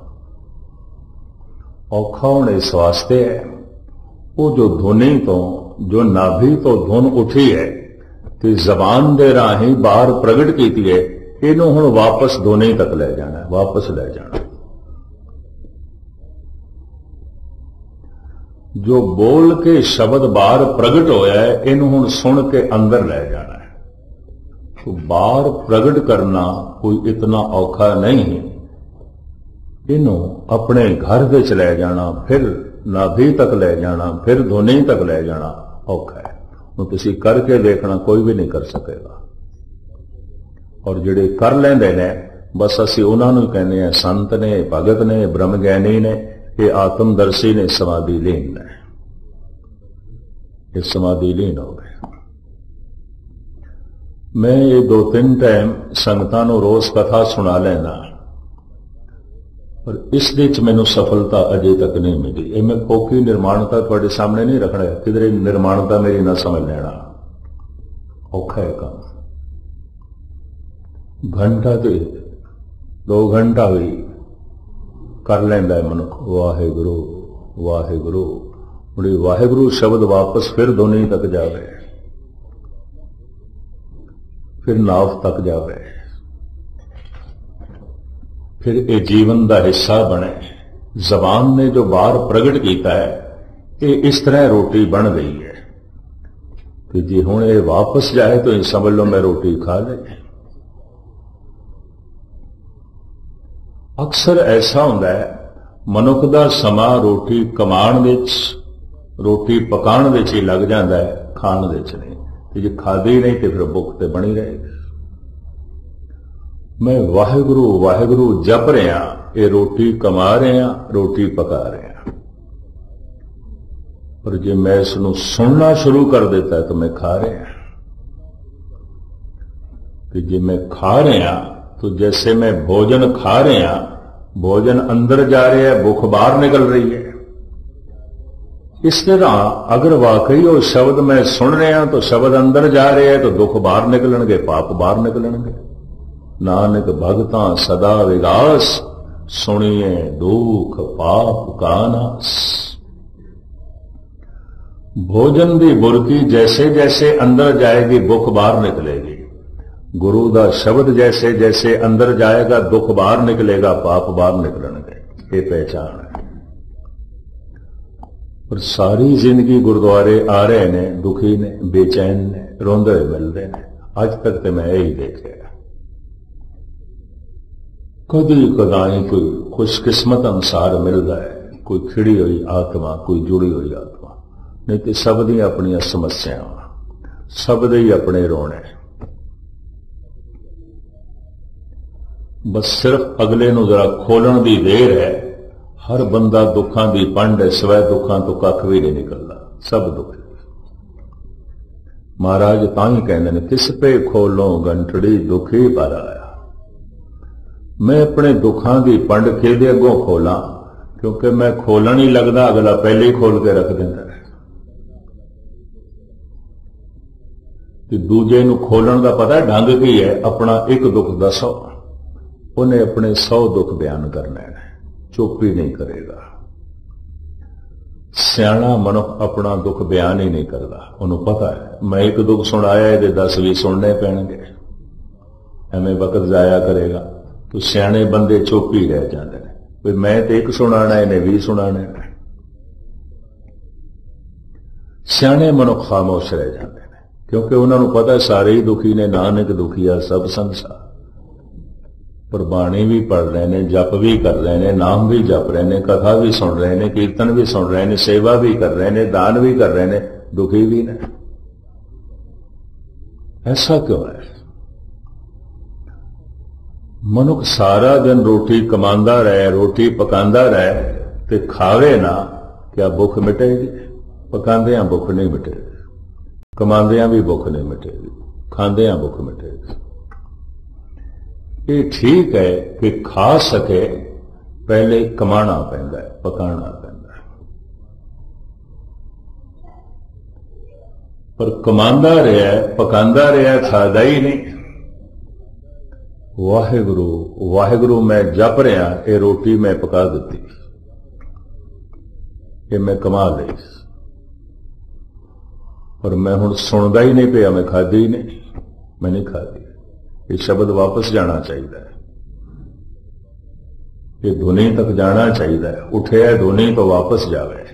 ਔਖਾ ਹੁਣ ਇਸ ਵਾਸਤੇ ਹੈ, ਉਹ ਜੋ ਧੁਨੀ ਤੋਂ, ਜੋ ਨਾਭੀ ਤੋਂ ਧੁਨ ਉੱਠੀ ਹੈ ਤੇ ਜ਼ਬਾਨ ਦੇ ਰਾਹੀਂ ਬਾਹਰ ਪ੍ਰਗਟ ਕੀਤੀ ਹੈ, ਇਹਨੂੰ ਹੁਣ ਵਾਪਸ ਧੁਨੀ ਤੱਕ ਲੈ ਜਾਣਾ, ਵਾਪਸ ਲੈ ਜਾਣਾ। ਜੋ ਬੋਲ ਕੇ ਸ਼ਬਦ ਬਾਹਰ ਪ੍ਰਗਟ ਹੋਇਆ ਹੈ, ਇਹਨੂੰ ਹੁਣ ਸੁਣ ਕੇ ਅੰਦਰ ਲੈ ਜਾਣਾ ਹੈ। तो बाहर प्रगट करना कोई इतना औखा नहीं है। इनू अपने घर विच ले जाना, फिर नाभि तक ले जाना, फिर धुनी तक ले जाना औखा है। हुण तुसीं करके देखना, कोई भी नहीं कर सकेगा। और जिहड़े कर लैंदे ने बस असीं उन्हां नूं कहने आ संत ने, भगत ने, ब्रह्म ज्ञानी ने, ये आत्मदर्शी ने, समाधि लीन ने। ये समाधि लीन हो गए। मैं ये 2-3 टाइम संगतां नूं रोज कथा सुना लेना, पर इस दे च मैनूं सफलता अजे तक नहीं मिली। ये मैं कोकी निर्माणता तुहाडे सामने नहीं रखना, किधरे निर्माणता मेरी ना समझ लेना, औखा है काम। घंटा तो 2 घंटा भी कर लैंदा है मनुख वाहिगुरु वाहिगुरु। मुड़ी वाहिगुरु शब्द वापस फिर धुनी तक जावे, फिर नाव तक जावे, फिर ये जीवन का हिस्सा बने। जबान ने जो बाहर प्रगट किया है, ये इस तरह रोटी बन गई है कि जी हुण ये वापस जाए तो समझ लो मैं रोटी खा ली। अक्सर ऐसा होंदा है मनुख दा समा रोटी कमाण विच, रोटी पकाण विच ही लग जांदा है, खाण विच नहीं। ते जे खाधी नहीं तो फिर भुख ते बनी रहेगी। मैं वाहिगुरु वाहिगुरु जप रहा, ये रोटी कमा रहा, रोटी पका रहा। पर जे मैं इसनूं सुनना शुरू कर देता है तो मैं खा रहा। कि जे मैं खा रहा तो जैसे मैं भोजन खा रहा, भोजन अंदर जा रहा है, भुख बाहर निकल रही है। इस तरह अगर वाकई वो शब्द मैं सुन रहा तो शब्द अंदर जा रहे हैं तो दुख बाहर निकलणगे, पाप बाहर निकलणगे। नानक भगतां सदा विगास, सुनिए दुख पाप का नास। भोजन की बुरकी जैसे जैसे अंदर जाएगी भुख बाहर निकलेगी। गुरु दा शब्द जैसे जैसे अंदर जाएगा दुख बाहर निकलेगा, पाप बाहर निकलणगे। ये पहचान है। पर सारी जिंदगी गुरुद्वारे आ रहे ने, दुखी ने, बेचैन ने, रोंदे मिलते हैं। अज तक तो मैं यही देखे, कदी कदाई कोई खुशकिस्मत अनुसार मिलता है, कोई खिड़ी हुई आत्मा, कोई जुड़ी हुई आत्मा, नहीं तो सब दी अपनी समस्यावां, सब दे ही अपने रोने। बस सिर्फ अगले नूं जरा खोलण दी देर है। हर बंदा दुखां दी पंड है, सिवाय दुखां तो कख भी नहीं निकलता, सब दुख। महाराज तां ही कहते हैं किस पे खोलो गंठड़ी दुखी पर आया। मैं अपने दुखां दी पंड किहदे अगों खोला, क्योंकि मैं खोलन ही लगदा, अगला पहले ही खोल के रख दिंदा है। कि दूजे नूं खोलण दा पता ढंग की है, अपना एक दुख दसो, उन्हें अपने 100 दुख बयान करने हैं, चुप ही नहीं करेगा। सियाणा मनुख अपना दुख बयान ही नहीं करता, उन्हें पता है मैं एक दुख सुनाया ये 10 भी सुनने पैणगे, एवें वक्त जाया करेगा। तो सियाणे बंदे चुप ही रह जाते हैं। ਵੀ ਮੈਂ ਤੇ ਇੱਕ ਸੁਣਾਣਾ, ਇਹਨੇ 20 ਸੁਣਾਣੇ। ਸਿਆਣੇ ਮਨੁੱਖ ਖਾਮੋਸ਼ ਰਹਿ ਜਾਂਦੇ ਨੇ, ਕਿਉਂਕਿ ਉਹਨਾਂ ਨੂੰ ਪਤਾ ਸਾਰੇ ਹੀ ਦੁਖੀ ਨੇ, ਨਾਨਕ ਦੁਖੀਆ ਸਭ ਸੰਸਾਰ। ਪਰ ਬਾਣੀ ਵੀ ਪੜ੍ਹ ਰਹੇ ਨੇ, ਜਪ ਵੀ ਕਰ ਰਹੇ ਨੇ, ਨਾਮ ਵੀ ਜਪ ਰਹੇ ਨੇ, ਕਥਾ ਵੀ ਸੁਣ ਰਹੇ ਨੇ, ਕੀਰਤਨ ਵੀ ਸੁਣ ਰਹੇ ਨੇ, ਸੇਵਾ ਵੀ ਕਰ ਰਹੇ ਨੇ, ਦਾਨ ਵੀ ਕਰ ਰਹੇ ਨੇ, ਦੁਖੀ ਵੀ ਨੇ। ਐਸਾ ਕਿਉਂ ਹੈ? ਮਨੁੱਖ ਸਾਰਾ ਦਿਨ ਰੋਟੀ ਕਮਾਉਂਦਾ ਰਹੇ, ਰੋਟੀ ਪਕਾਉਂਦਾ ਰਹੇ ਤੇ ਖਾਵੇ ਨਾ, ਕਿਆ ਭੁੱਖ ਮਿਟੇਗੀ? ਪਕਾਉਂਦਿਆਂ ਭੁੱਖ ਨਹੀਂ ਮਿਟੇਗੀ, ਕਮਾਉਂਦਿਆਂ ਵੀ ਭੁੱਖ ਨਹੀਂ ਮਿਟੇਗੀ, ਖਾਂਦਿਆਂ ਭੁੱਖ ਮਿਟੇਗੀ। ਇਹ ਠੀਕ ਹੈ ਕਿ ਖਾ ਸਕੇ, ਪਹਿਲੇ ਕਮਾਣਾ ਪੈਂਦਾ ਹੈ, ਪਕਾਣਾ ਪੈਂਦਾ ਹੈ। ਪਰ ਕਮਾਉਂਦਾ ਰਿਹਾ, ਪਕਾਉਂਦਾ ਰਿਹਾ, ਖਾਦਾ ਹੀ ਨਹੀਂ। ਵਾਹਿਗੁਰੂ ਵਾਹਿਗੁਰੂ ਮੈਂ ਜਪ ਰਿਹਾ, ਇਹ ਰੋਟੀ ਮੈਂ ਪਕਾ ਦਿੱਤੀ, ਇਹ ਮੈਂ ਕਮਾ ਲਈ, ਪਰ ਮੈਂ ਹੁਣ ਸੁਣਦਾ ਹੀ ਨਹੀਂ ਪਿਆ, ਮੈਂ ਖਾਦੀ ਹੀ ਨਹੀਂ, ਮੈਂ ਨਹੀਂ ਖਾਦੀ। ਇਹ ਸ਼ਬਦ ਵਾਪਸ ਜਾਣਾ ਚਾਹੀਦਾ ਹੈ, ਇਹ ਧੁਨੀ ਤੱਕ ਜਾਣਾ ਚਾਹੀਦਾ ਹੈ। ਉਠਿਆ ਧੁਨੀ ਤੋਂ ਵਾਪਸ ਜਾਵੇ।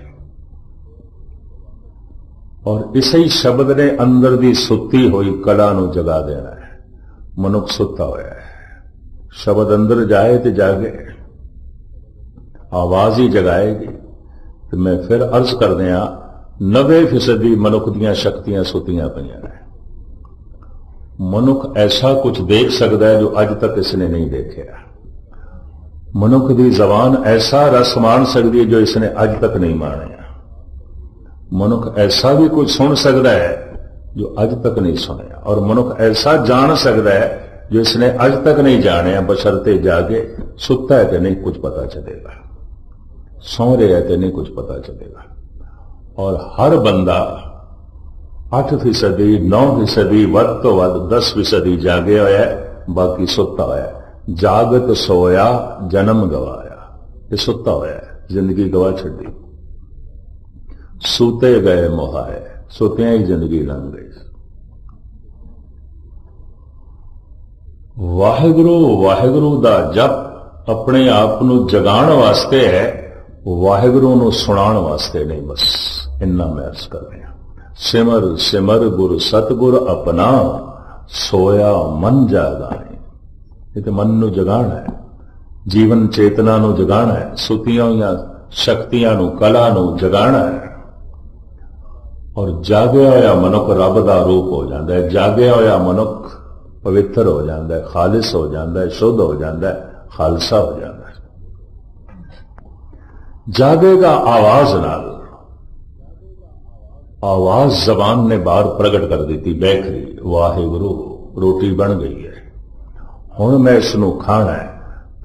ਔਰ ਇਸੇ ਸ਼ਬਦ ਨੇ ਅੰਦਰ ਦੀ ਸੁੱਤੀ ਹੋਈ ਕਲਾ ਨੂੰ ਜਗਾ ਦੇਣਾ ਹੈ। ਮਨੁੱਖ ਸੁੱਤਾ ਹੋਇਆ ਹੈ, ਸ਼ਬਦ ਅੰਦਰ ਜਾਏ ਤੇ ਜਾਗੇ, ਆਵਾਜ਼ ਹੀ ਜਗਾਏਗੀ। ਤੇ ਮੈਂ ਫਿਰ ਅਰਜ਼ ਕਰਦੇ ਹਾਂ, 90% ਮਨੁੱਖ ਦੀਆਂ ਸ਼ਕਤੀਆਂ ਸੁੱਤੀਆਂ ਪਈਆਂ ਨੇ। ਮਨੁੱਖ ਐਸਾ ਕੁਝ ਦੇਖ ਸਕਦਾ ਹੈ ਜੋ ਅੱਜ ਤੱਕ ਇਸਨੇ ਨਹੀਂ ਦੇਖਿਆ। ਮਨੁੱਖ ਦੀ ਜ਼ਬਾਨ ਐਸਾ ਰਸ ਮਾਣ ਸਕਦੀ ਹੈ ਜੋ ਇਸਨੇ ਅੱਜ ਤੱਕ ਨਹੀਂ ਮਾਣਿਆ। ਮਨੁੱਖ ਐਸਾ ਵੀ ਕੁਝ ਸੁਣ ਸਕਦਾ ਹੈ ਜੋ ਅੱਜ ਤੱਕ ਨਹੀਂ ਸੁਣਿਆ। ਔਰ ਮਨੁੱਖ ਐਸਾ ਜਾਣ ਸਕਦਾ ਹੈ ਜੋ ਇਸਨੇ ਅੱਜ ਤੱਕ ਨਹੀਂ ਜਾਣਿਆ, ਬਸ਼ਰਤੇ ਜਾਗੇ। ਸੁੱਤਾ ਹੈ ਤੇ ਨਹੀਂ ਕੁਝ ਪਤਾ ਚਲੇਗਾ, ਸੌਂ ਰਿਹਾ ਤੇ ਨਹੀਂ ਕੁਝ ਪਤਾ ਚਲੇਗਾ। ਔਰ ਹਰ ਬੰਦਾ 8%, 9%, ਵੱਧ ਤੋਂ ਵੱਧ 10% ਜਾਗਿਆ ਹੋਇਆ, ਬਾਕੀ ਸੁੱਤਾ ਹੋਇਆ। ਜਾਗਤ ਸੋਇਆ ਜਨਮ ਗਵਾਇਆ। ਇਹ ਸੁੱਤਾ ਹੋਇਆ, ਜ਼ਿੰਦਗੀ ਗਵਾ ਛੱਡੀ। ਸੁਤੇ ਗਏ ਮੁਹਾਏ, ਸੁਤਿਆਂ ਹੀ ਜ਼ਿੰਦਗੀ ਲੰਘ ਗਈ। ਵਾਹਿਗੁਰੂ ਵਾਹਿਗੁਰੂ ਦਾ ਜਪ ਆਪਣੇ ਆਪ ਨੂੰ ਜਗਾਉਣ ਵਾਸਤੇ ਹੈ, ਵਾਹਿਗੁਰੂ ਨੂੰ ਸੁਣਾਉਣ ਵਾਸਤੇ ਨਹੀਂ। ਬਸ ਇੰਨਾ ਮੈਂ ਅਰਜ਼ ਕਰ ਰਿਹਾ। ਸਿਮਰ ਸਿਮਰ ਗੁਰ ਸਤਿਗੁਰ ਆਪਣਾ, ਸੋਇਆ ਮਨ ਜਾਗਾਏ। ਇਹ ਤੇ ਮਨ ਨੂੰ ਜਗਾਉਣਾ ਹੈ, ਜੀਵਨ ਚੇਤਨਾ ਨੂੰ ਜਗਾਉਣਾ ਹੈ, ਸੁੱਤੀਆਂ ਹੋਈਆਂ ਸ਼ਕਤੀਆਂ ਨੂੰ, ਕਲਾ ਨੂੰ ਜਗਾਉਣਾ ਹੈ। ਔਰ ਜਾਗਿਆ ਹੋਇਆ ਮਨੁੱਖ ਰੱਬ ਦਾ ਰੂਪ ਹੋ ਜਾਂਦਾ ਹੈ। ਜਾਗਿਆ ਹੋਇਆ ਮਨੁੱਖ ਪਵਿੱਤਰ ਹੋ ਜਾਂਦਾ ਹੈ, ਖਾਲਿਸ ਹੋ ਜਾਂਦਾ ਹੈ, ਸ਼ੁੱਧ ਹੋ ਜਾਂਦਾ ਹੈ, ਖਾਲਸਾ ਹੋ ਜਾਂਦਾ ਹੈ। ਜਾਗੇਗਾ ਆਵਾਜ਼ ਨਾਲ। ਆਵਾਜ਼ ਜ਼ਬਾਨ ਨੇ ਬਾਹਰ ਪ੍ਰਗਟ ਕਰ ਦਿੱਤੀ, ਬੈਠੀ ਵਾਹਿਗੁਰੂ, ਰੋਟੀ ਬਣ ਗਈ ਹੈ, ਹੁਣ ਮੈਂ ਇਸ ਨੂੰ ਖਾਣਾ ਹੈ।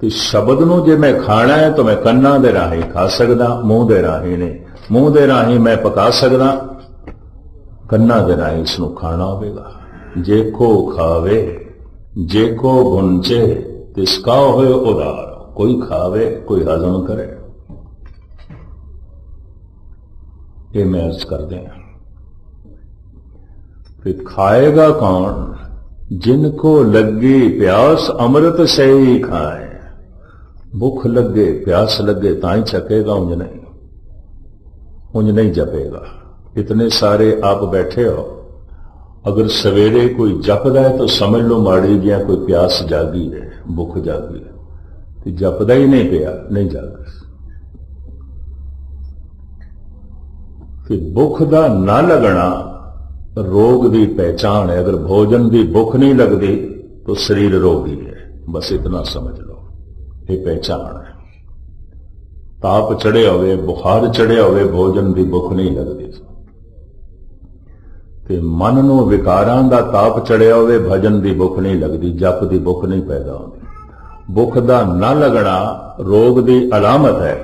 ਤੇ ਸ਼ਬਦ ਨੂੰ ਜੇ ਮੈਂ ਖਾਣਾ ਹੈ ਤਾਂ ਮੈਂ ਕੰਨਾਂ ਦੇ ਰਾਹੀਂ ਖਾ ਸਕਦਾ, ਮੂੰਹ ਦੇ ਰਾਹੀਂ ਨਹੀਂ। ਮੂੰਹ ਦੇ ਰਾਹੀਂ ਮੈਂ ਪਕਾ ਸਕਦਾ, ਕੰਨਾਂ ਦੇ ਰਾਹੀਂ ਇਸ ਨੂੰ ਖਾਣਾ ਹੋਵੇਗਾ। ਜੇ ਕੋ ਖਾਵੇ, ਜੇ ਕੋ ਗੁੰਚੇ, ਤਿਸ ਕਾ ਹੋਏ ਉਦਾਰ। ਕੋਈ ਖਾਵੇ, ਕੋਈ ਹਜ਼ਮ ਕਰੇ। ਇਹ ਮੈਂ ਅਰਜ਼ ਕਰਦੇ ਹਾਂ। फिर खाएगा कौन? जिनको लगी प्यास अमृत से ही खाए। भूख लगे, प्यास लगे ताई छकेगा, उंज नहीं जपेगा। इतने सारे आप बैठे हो, अगर सवेरे कोई जपदा है तो समझ लो माड़ी जिया कोई प्यास जागी है, भुख जागी है। तो जपदा ही नहीं पिया, नहीं जागा। फिर भुख दा ना लगना रोग की पहचान है। अगर भोजन की भुख नहीं लगती तो शरीर रोगी है। बस इतना समझ लो, ये पहचान है। ताप चढ़े हुए, बुखार चढ़े हुए, भोजन की भुख नहीं लगती। ते मन नूं विकारां दा ताप चढ़िया हुए, भजन की भुख नहीं लगती, जप की भुख नहीं पैदा होती। भुख का ना लगना रोग की अलामत है।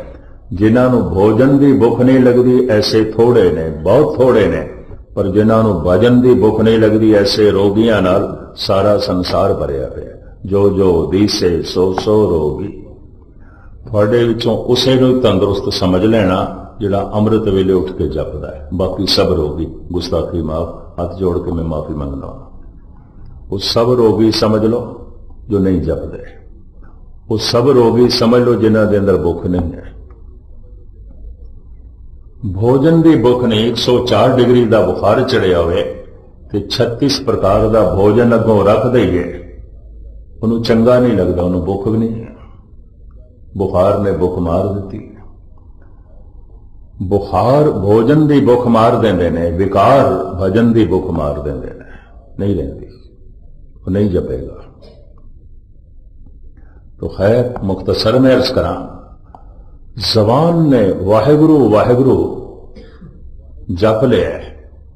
जिन्हां नूं भोजन की भुख नहीं लगती ऐसे थोड़े ने, बहुत थोड़े ने। पर जिन्होंने भजन की भुख नहीं लगती ऐसे रोगियों नाल सारा संसार भरिया पिया। जो जो दीसे सो सो रोगी। थोड़े विचों उसे नूं तंदुरुस्त समझ लेना जिहड़ा अमृत वेले उठ के जपदा है। बाकी सब रोगी, गुस्ताखी माफ, हाथ जोड़ के मैं माफी मंगना। वो सब रोगी समझ लो जो नहीं जपदे। वो सब रोगी समझ लो जिन्हां दे अंदर भुख नहीं है। भोजन की भुख नहीं, 104 डिग्री का बुखार चढ़िया हुए तो 36 प्रकार का भोजन अगों रख दईए, उन्होंने चंगा नहीं लगता, उन्होंने भुख भी नहीं है। बुखार ने भुख मार दी। बुखार भोजन की भुख मार देंदे ने, विकार भजन की भुख मार देंदे ने, नहीं रहती, वो नहीं जपेगा। तो खैर मुख्तसर में अर्ज करा, जबान ने वाहिगुरु वाहिगुरु जप लिया,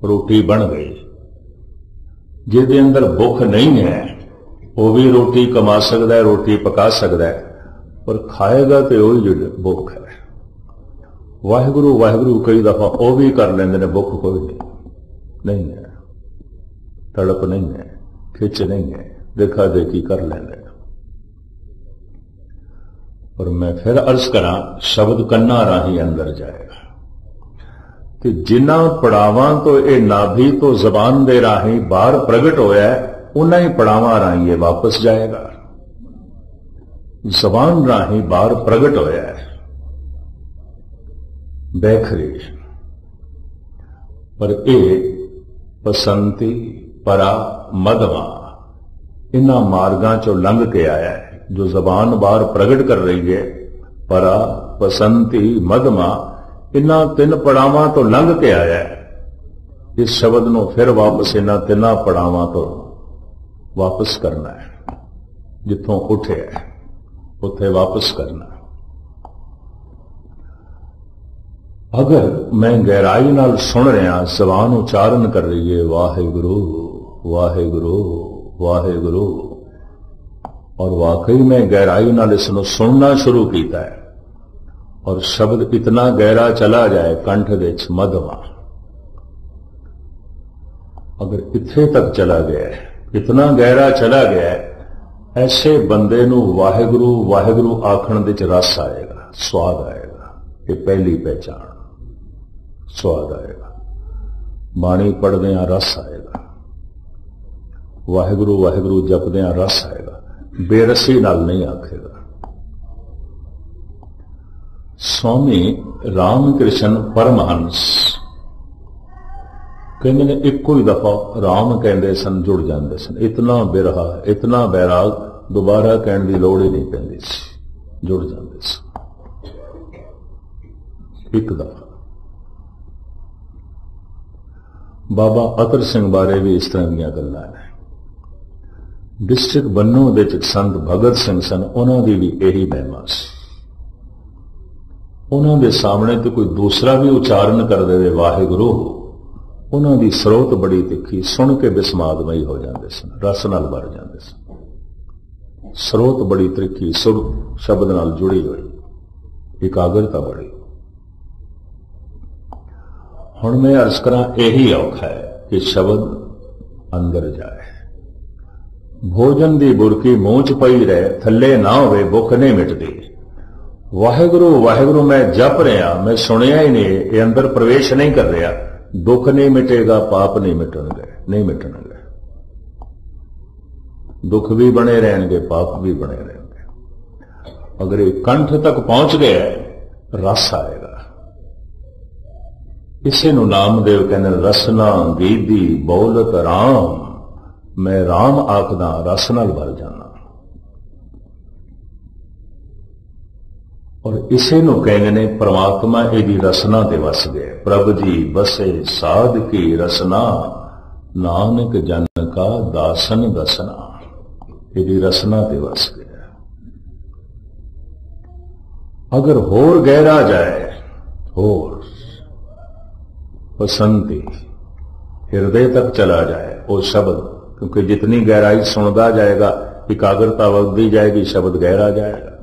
रोटी बन गई। जिसके अंदर भुख नहीं है वो भी रोटी कमा सकता है, रोटी पका सकता है, पर खाएगा तो वही जो भुख है। वाहिगुरु वाहिगुरु कई दफा वो भी कर लेंगे ने, भुख कोई नहीं है, तड़प नहीं है, खिच नहीं है, देखा देखी कर लेंगे। और मैं फिर अर्ज करा, शब्द कन्ना राही अंदर जाएगा कि जिन्हां पड़ावां तो ये नाभि तो जबान दे राही बाहर प्रगट होया है, उन्हां ही पड़ावां राही ये वापस जाएगा। जबान राही बाहर प्रगट होया है बैखरी, पर ये पसंती परा मधवा इन्हां मार्गां चों लंघ के आया है। जो जबान बाहर प्रगट कर रही है, परा पसंती मधमा, इन्हां तीन पड़ावां तो लंघ के आया है। इस शब्द नूं फिर वापस इन्हां तिन्हां पड़ावां तो वापस करना है, जिथों उठे है उत्थे वापस करना है। अगर मैं गहराई नाल सुन रहा, जबान उच्चारण कर रही है वाहिगुरु वाहिगुरु वाहिगुरु, और वाकई में गहराई नाल इसनूं सुनना शुरू किया है, और शब्द इतना गहरा चला जाए कंठ दे विच मधवा, अगर इत्थे तक चला गया है, इतना गहरा चला गया है, ऐसे बंदे नूं वाहिगुरु वाहिगुरु आखण दे च रस आएगा, स्वाद आएगा। ये पहली पहचान, स्वाद आएगा। बाणी पढ़दे रस आएगा, वाहिगुरु वाहिगुरु जपदे रस आएगा, बेरसी नाल नहीं आखेगा। स्वामी रामकृष्ण परमहंस कहते ने इको ही दफा राम कहते सन, जुड़ जाते सन। इतना बिरहा इतना बैराग दोबारा कहने की लौड़ ही नहीं पैंदी सी, जुड़ जाते सन एक दफा। बाबा अतर सिंह बारे भी इस तरह दी गल्लां ने। डिस्ट्रिक्ट बन्नों दे विच संत भगत सिंह सन, उन्हां दी भी यही महिमा सी। उन्हां दे सामने तो कोई दूसरा भी उच्चारण कर दे वाहिगुरु, उन्हां दी स्रोत बड़ी तिखी, सुन के बिस्मादमई हो जाते सन, रस नाल भर जाते सन। स्रोत बड़ी तिखी, सुर शब्द नाल जुड़ी हुई, एकाग्रता बड़ी। हुण मैं अर्ज करा, यही औखा है कि शब्द अंदर जाए। भोजन दी बुरकी मूंह च पई रहे, थले ना होवे, भुख नहीं मिटदी। वाहिगुरु वाहिगुरु मैं जप रहा, मैं सुनिया ही नहीं, ये अंदर प्रवेश नहीं कर रहा, दुख नहीं मिटेगा, पाप नहीं मिटणगे, नहीं मिटणगे। दुख भी बने रहेंगे, पाप भी बने रहेंगे। अगर ये कंठ तक पहुंच गए, रस आएगा। इसे नु नामदेव कहने रसना गीदी बोलत राम, मैं राम आखदा रस नाल भर जाना। और इसे नु कहने ने परमात्मा एदी रसना दे वस गए। प्रभ जी बसे साध की रसना, नानक जन का दासन दसना। एदी रसना दे वस गए। अगर होर गहरा जाए, होर पसंदी हृदय तक चला जाए वो शब्द, क्योंकि जितनी गहराई सुनता जाएगा एकाग्रता बढ़ती जाएगी, शब्द गहरा जाएगा।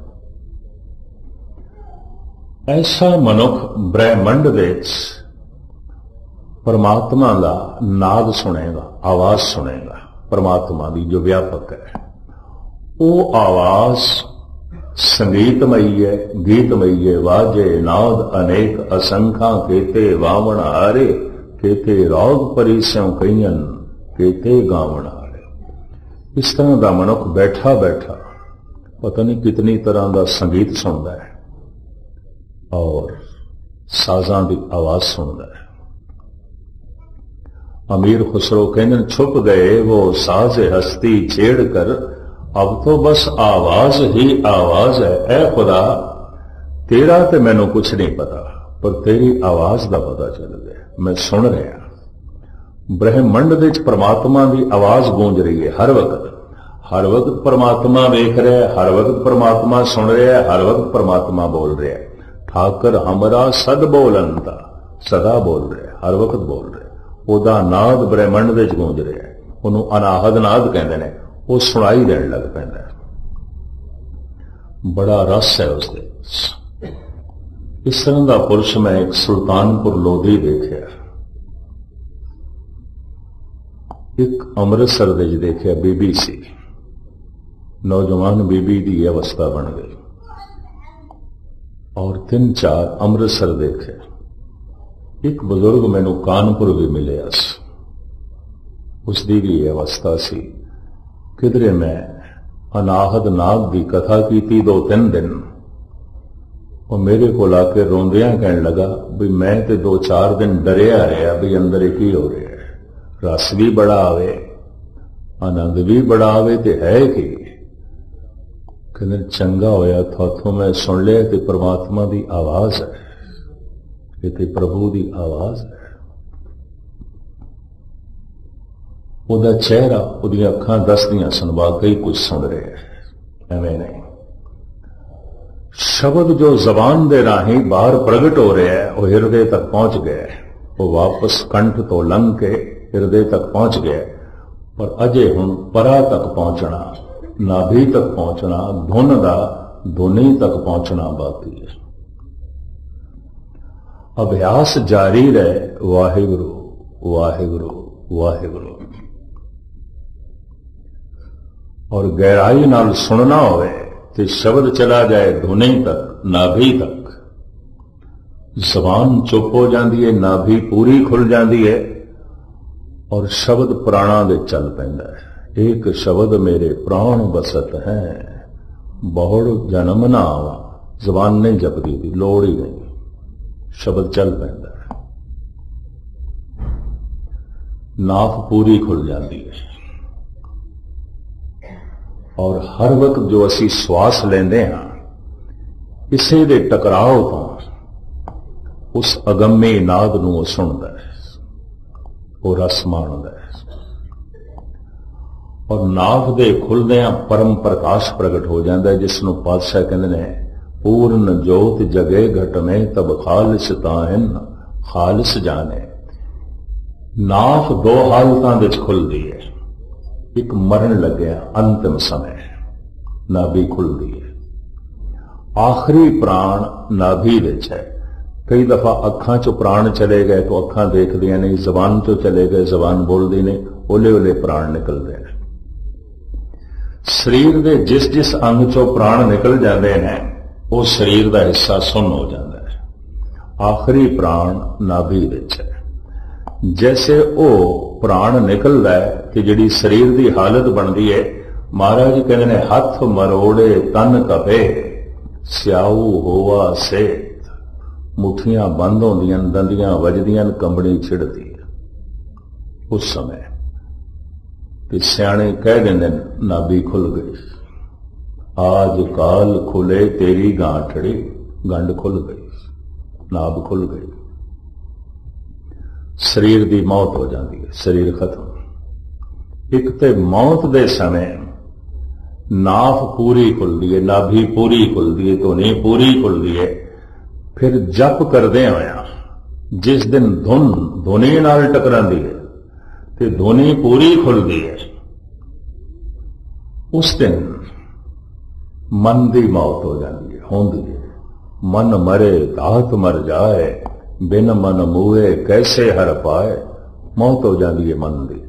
ऐसा मनुख ब्रह्मंड विच परमात्मा का नाद सुनेगा, आवाज सुनेगा परमात्मा की जो व्यापक है। वो आवाज संगीतमयी है, गीतमयी है। वाजे नाद अनेक असंख्या, केते वावण हारे, केते राग परिस्यों कईयन, केते गावण हारे। इस तरह का मनुख बैठा बैठा पता नहीं कितनी तरह का संगीत सुनता है और साजां की आवाज सुनता है। अमीर खुसरो कहते छुप गए वो साज हस्ती छेड़ कर, अब तो बस आवाज ही आवाज है। ऐ खुदा तेरा ते मैनू कुछ नहीं पता, पर तेरी आवाज का पता चल गया, मैं सुन रहा। ब्रह्मंड दे विच परमात्मा की आवाज गूंज रही है हर वक्त परमात्मा वेख रहा है, हर वक्त परमात्मा सुन रहा है, हर वक्त परमात्मा बोल रहा है। ठाकर हमरा सद बोलंता, सदा बोल रहा है, हर वक्त बोल रहा है। ओदा नाद ब्रह्मंड दे विच गूंज रहा है, उन्होंने अनाहद नाद कहते हैं, वो सुनाई देने लग पैंदा है। बड़ा रस है उसदे। इस तरह का पुरुष मैं एक सुल्तानपुर लोधी देखा, एक अमृतसर दे विच देखा बीबी सी, नौजवान बीबी की अवस्था बन गई, और 3-4 अमृतसर देखे। एक बुजुर्ग मैनू कानपुर भी मिले, उसकी भी अवस्था सी। किधरे मैं अनाहद नाग की कथा की 2-3 दिन, और मेरे को आके रोंदिया कहने लगा भी मैं तो 2-4 दिन डरिया रहा भी अंदर की हो रहा है, रस भी बड़ा आवे, आनंद भी बड़ा आवे, तो है कि कहते चंगा होया थाथों मैं सुन लिया कि परमात्मा की आवाज है, ये प्रभु की आवाज है। ਉਹਦਾ चेहरा, ਉਹਦੀਆਂ ਅੱਖਾਂ ਦੱਸਦੀਆਂ सन वाकई कुछ सुन रहे हैं, एवं नहीं। शब्द जो जबान दे राही बाहर प्रगट हो रहा है, वह हृदय तक पहुंच गया है, वो वापस कंठ तो लंघ के हृदय तक पहुंच गया, पर अजे हुण परा तक पहुंचना, नाभि तक पहुंचना, धुन का धुनी तक पहुंचना बाकी है। अभ्यास जारी रहे, वाहिगुरु वाहिगुरु वाहिगुरु, और गहराई नाल सुनना होवे तो शब्द चला जाए धुनी तक, नाभि तक, जबान चुप हो जाती है, नाभि पूरी खुल जाती है, और शब्द प्राणा दे चल पैंदा है। एक शब्द मेरे प्राण बसत है, बहुड़ जन्म ना आवा, जबान नहीं जपदी थी, लोड़ ही नहीं, शब्द चल पैंदा है, नाफ पूरी खुल जाती है। और हर वक्त जो असी श्वास लेंदे हां, इसे दे टकराव तो उस अगम्य नाद नूं सुनदा है, वो रस माणदा है, और नाभ दे खुलदियां परम प्रकाश प्रगट हो जाता है, जिसनों पातशाह कहते हैं पूर्ण जोत जगे घट में तब खालिस ताहिन खालिस जाने। नाभ 2 हालतां विच खुलदी है, एक मरण लग्या अंतिम समय नाभि खुलती है, आखिरी प्राण नाभि विच है। कई दफा अखां चो प्राण चले गए तो अखां देखदियां नहीं, जबान चो चले गए जबान बोलदी नहीं, ओले ओले प्राण निकलते हैं। शरीर के जिस जिस अंग चो प्राण निकल जाते हैं वो शरीर का हिस्सा सुन्न हो जाता है। आखिरी प्राण नाभि विच है। जैसे वो प्राण निकलता है कि जिहड़ी शरीर की हालत बनती है, महाराज कहते हैं हथ मरोड़े तन कपे स्याऊ होवा सेत। मुठियां बंद होंदियां, दंदियां वजदियां, कंबनी छिड़ती है। उस समय कि सियाणे कह देंगे नाभि खुल गई, आज काल खुले तेरी गांठड़ी, गंढ खुल गई, नाभ खुल गई, शरीर की मौत हो जाती है, शरीर खत्म। एक तो मौत के समय नाफ पूरी खुलती है, नाभि पूरी खुलती है, धुनी पूरी खुलती है। फिर जप करदे होया जिस दिन धुनी नाल टकरांदी है ते धुनी पूरी खुलती है, उस दिन मन की मौत हो जाती है, होंदी है। मन मरे धात मर जाए, बिन मन मूए कैसे हर पाए। मौत हो जाती है मन की।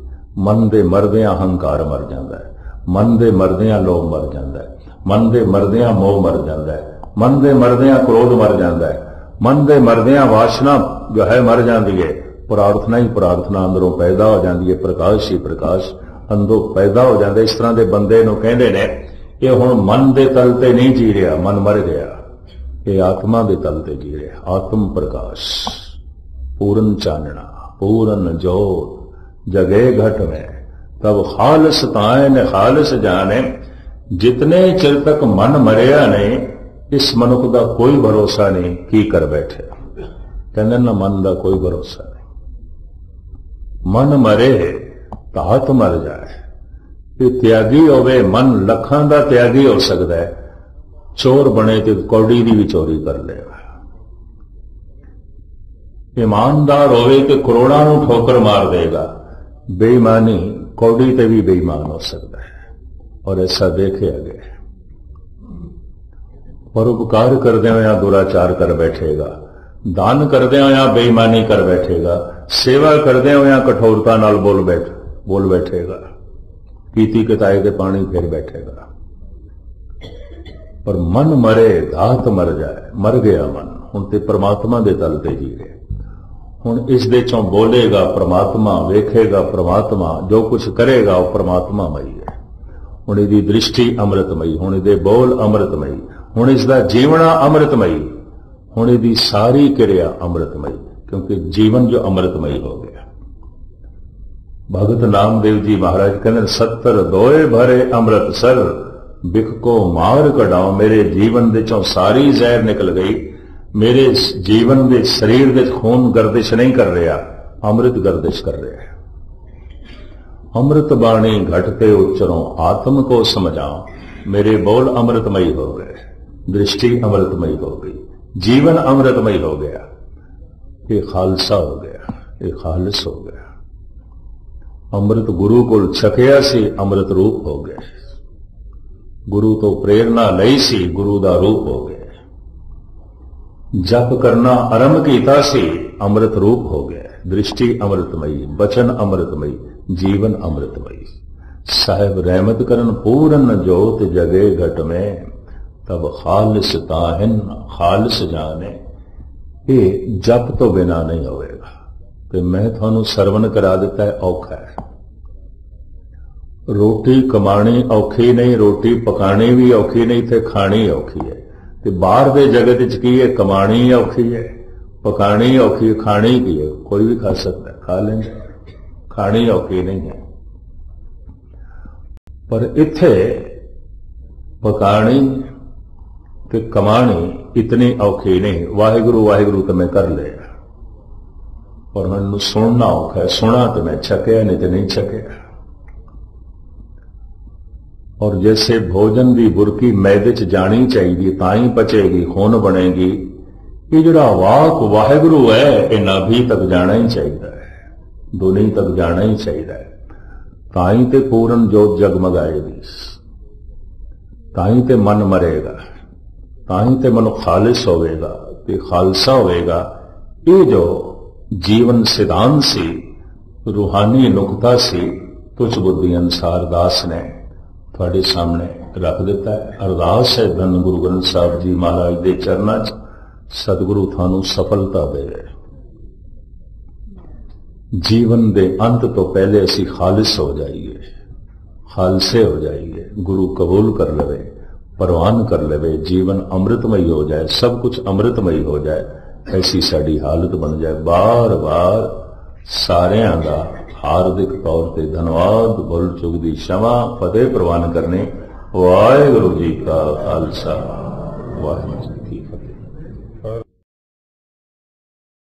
मन दे मरदियां अहंकार मर जाता है, मन दे मरदियां लोभ मर जाता है, मन दे मरदियां मोह मर जाता है, मन दे मरदियां क्रोध मर जाता है, मन दे मरदियां वासना जो है मर जाती है। प्रार्थना ही प्रार्थना अंदरों पैदा हो जाती है, प्रकाश ही प्रकाश अंदरों पैदा हो जाता है। इस तरह के बंदे नूं कहंदे ने ये हुण मन दे तल ते नहीं जी रहा, मन मर गया, ये आत्मा दे तल ते जी रहा। आत्म प्रकाश, पूरन चानना, पूरन जोत जगे घट में, तब खालस ताए ने खालस जाने। जितने चिर तक मन मरिया नहीं, इस मनुख का कोई भरोसा नहीं की कर बैठे। कहते ना मन का कोई भरोसा नहीं, मन मरे तो हथ मर जाए। ये त्यागी होवे, मन लखां का त्यागी हो सकता है, चोर बने तो कौड़ी की भी चोरी कर लेगा। ईमानदार होवे तो करोड़ों को ठोकर मार देगा। बेईमानी कौड़ी ते भी बेईमान हो सकता है, और ऐसा देखे गया। परोपकार करदे हुए दुराचार कर बैठेगा, दान करदे हुए बेईमानी कर बैठेगा, सेवा करदे हुए कठोरता नाल बोल बैठेगा, पीती किताए के पानी फिर बैठेगा। पर मन मरे धात मर जाए, मर गया मन, हुण ते परमात्मा दे तल ते जी रहे। हुण इस दे चों बोलेगा परमात्मा, वेखेगा परमात्मा, जो कुछ करेगा वो परमात्मामई है। हुण इहदी दृष्टि अमृतमई, हुण इहदे बोल अमृतमई, हुण इसदा जीवना अमृतमई, हुण इहदी सारी क्रिया अमृतमई, क्योंकि जीवन जो अमृतमई हो गया। भगत नामदेव जी महाराज कहते 70 दोए भरे अमृतसर, बिख को मार कढाओ। मेरे जीवन दे चों सारी जहर निकल गई, मेरे जीवन दे शरीर दे खून गर्दिश नहीं कर रहा, अमृत गर्दिश कर रहा है। अमृत बाणी घटते उच्चरों, आत्म को समझाओ। मेरे बोल अमृतमयी हो गए, दृष्टि अमृतमयी हो गई, जीवन अमृतमयी हो गया। ये खालसा हो गया, ये खालिस हो गया। अमृत गुरु को छकिया सी, अमृत रूप हो गए। गुरु तो प्रेरणा लई सी, गुरु दा रूप हो गए। जप करना आरंभ कीता सी, अमृत रूप हो गया। दृष्टि अमृतमयी, बचन अमृतमयी, जीवन अमृतमयी। साहिब रहमत करन पूरन जोत जगे घट में, तब खालिस ताहिन खालिस जाने। ये जप तो बिना नहीं होएगा। कि मैं थानू सरवण करा दिता है, औखा है। रोटी कमानी औखी नहीं, रोटी पकानी भी औखी नहीं, थे खानी औखी है। ते बाहर दे जगत च की है, कमानी औखी है, पकानी औखी है, खानी की है। कोई भी खा सकता है, खा लेंगे, खानी औखी नहीं है। पर इत्थे पकानी ते कमानी इतनी औखी नहीं। वाहिगुरु वाहिगुरु तो मैं कर लिया, पर मैनू सुनना औखा है। सुना तो मैं छकिया, नहीं तो नहीं छकिया। और जैसे भोजन की बुरकी मैदे च जानी चाहिए, ताई पचेगी, खून बनेगी। ये जड़ा वाक वाहिगुरु है, ये नाभि तक जाना ही चाहिए है, दुनी तक जाना ही चाहिए है। ताई ते पूर्ण जोत जगमगाएगी, ताई ते मन मरेगा, ताई ते मन खालिस होवेगा, ते खालसा होवेगा। ये जो जीवन सिद्धांत सी, रूहानी नुकता सी, तुझ बुद्धि अनुसार दास ने थोड़े सामने रख दिता है। अरदास है धन गुरु ग्रंथ साहब जी महाराज के चरणों च, सतगुरु थानू सफलता दे। जीवन दे अंत तो पहले असी खालिस हो जाइए, खालसे हो जाइए, गुरु कबूल कर लवे, परवान कर लवे, जीवन अमृतमयी हो जाए, सब कुछ अमृतमयी हो जाए, ऐसी साड़ी हालत बन जाए। बार बार सारियां दा हार्दिक तौर पर धन्यवाद, भुल चुक दी क्षमा, फतेह प्रवान करने। वाहिगुरु जी का खालसा, वाहिगुरू।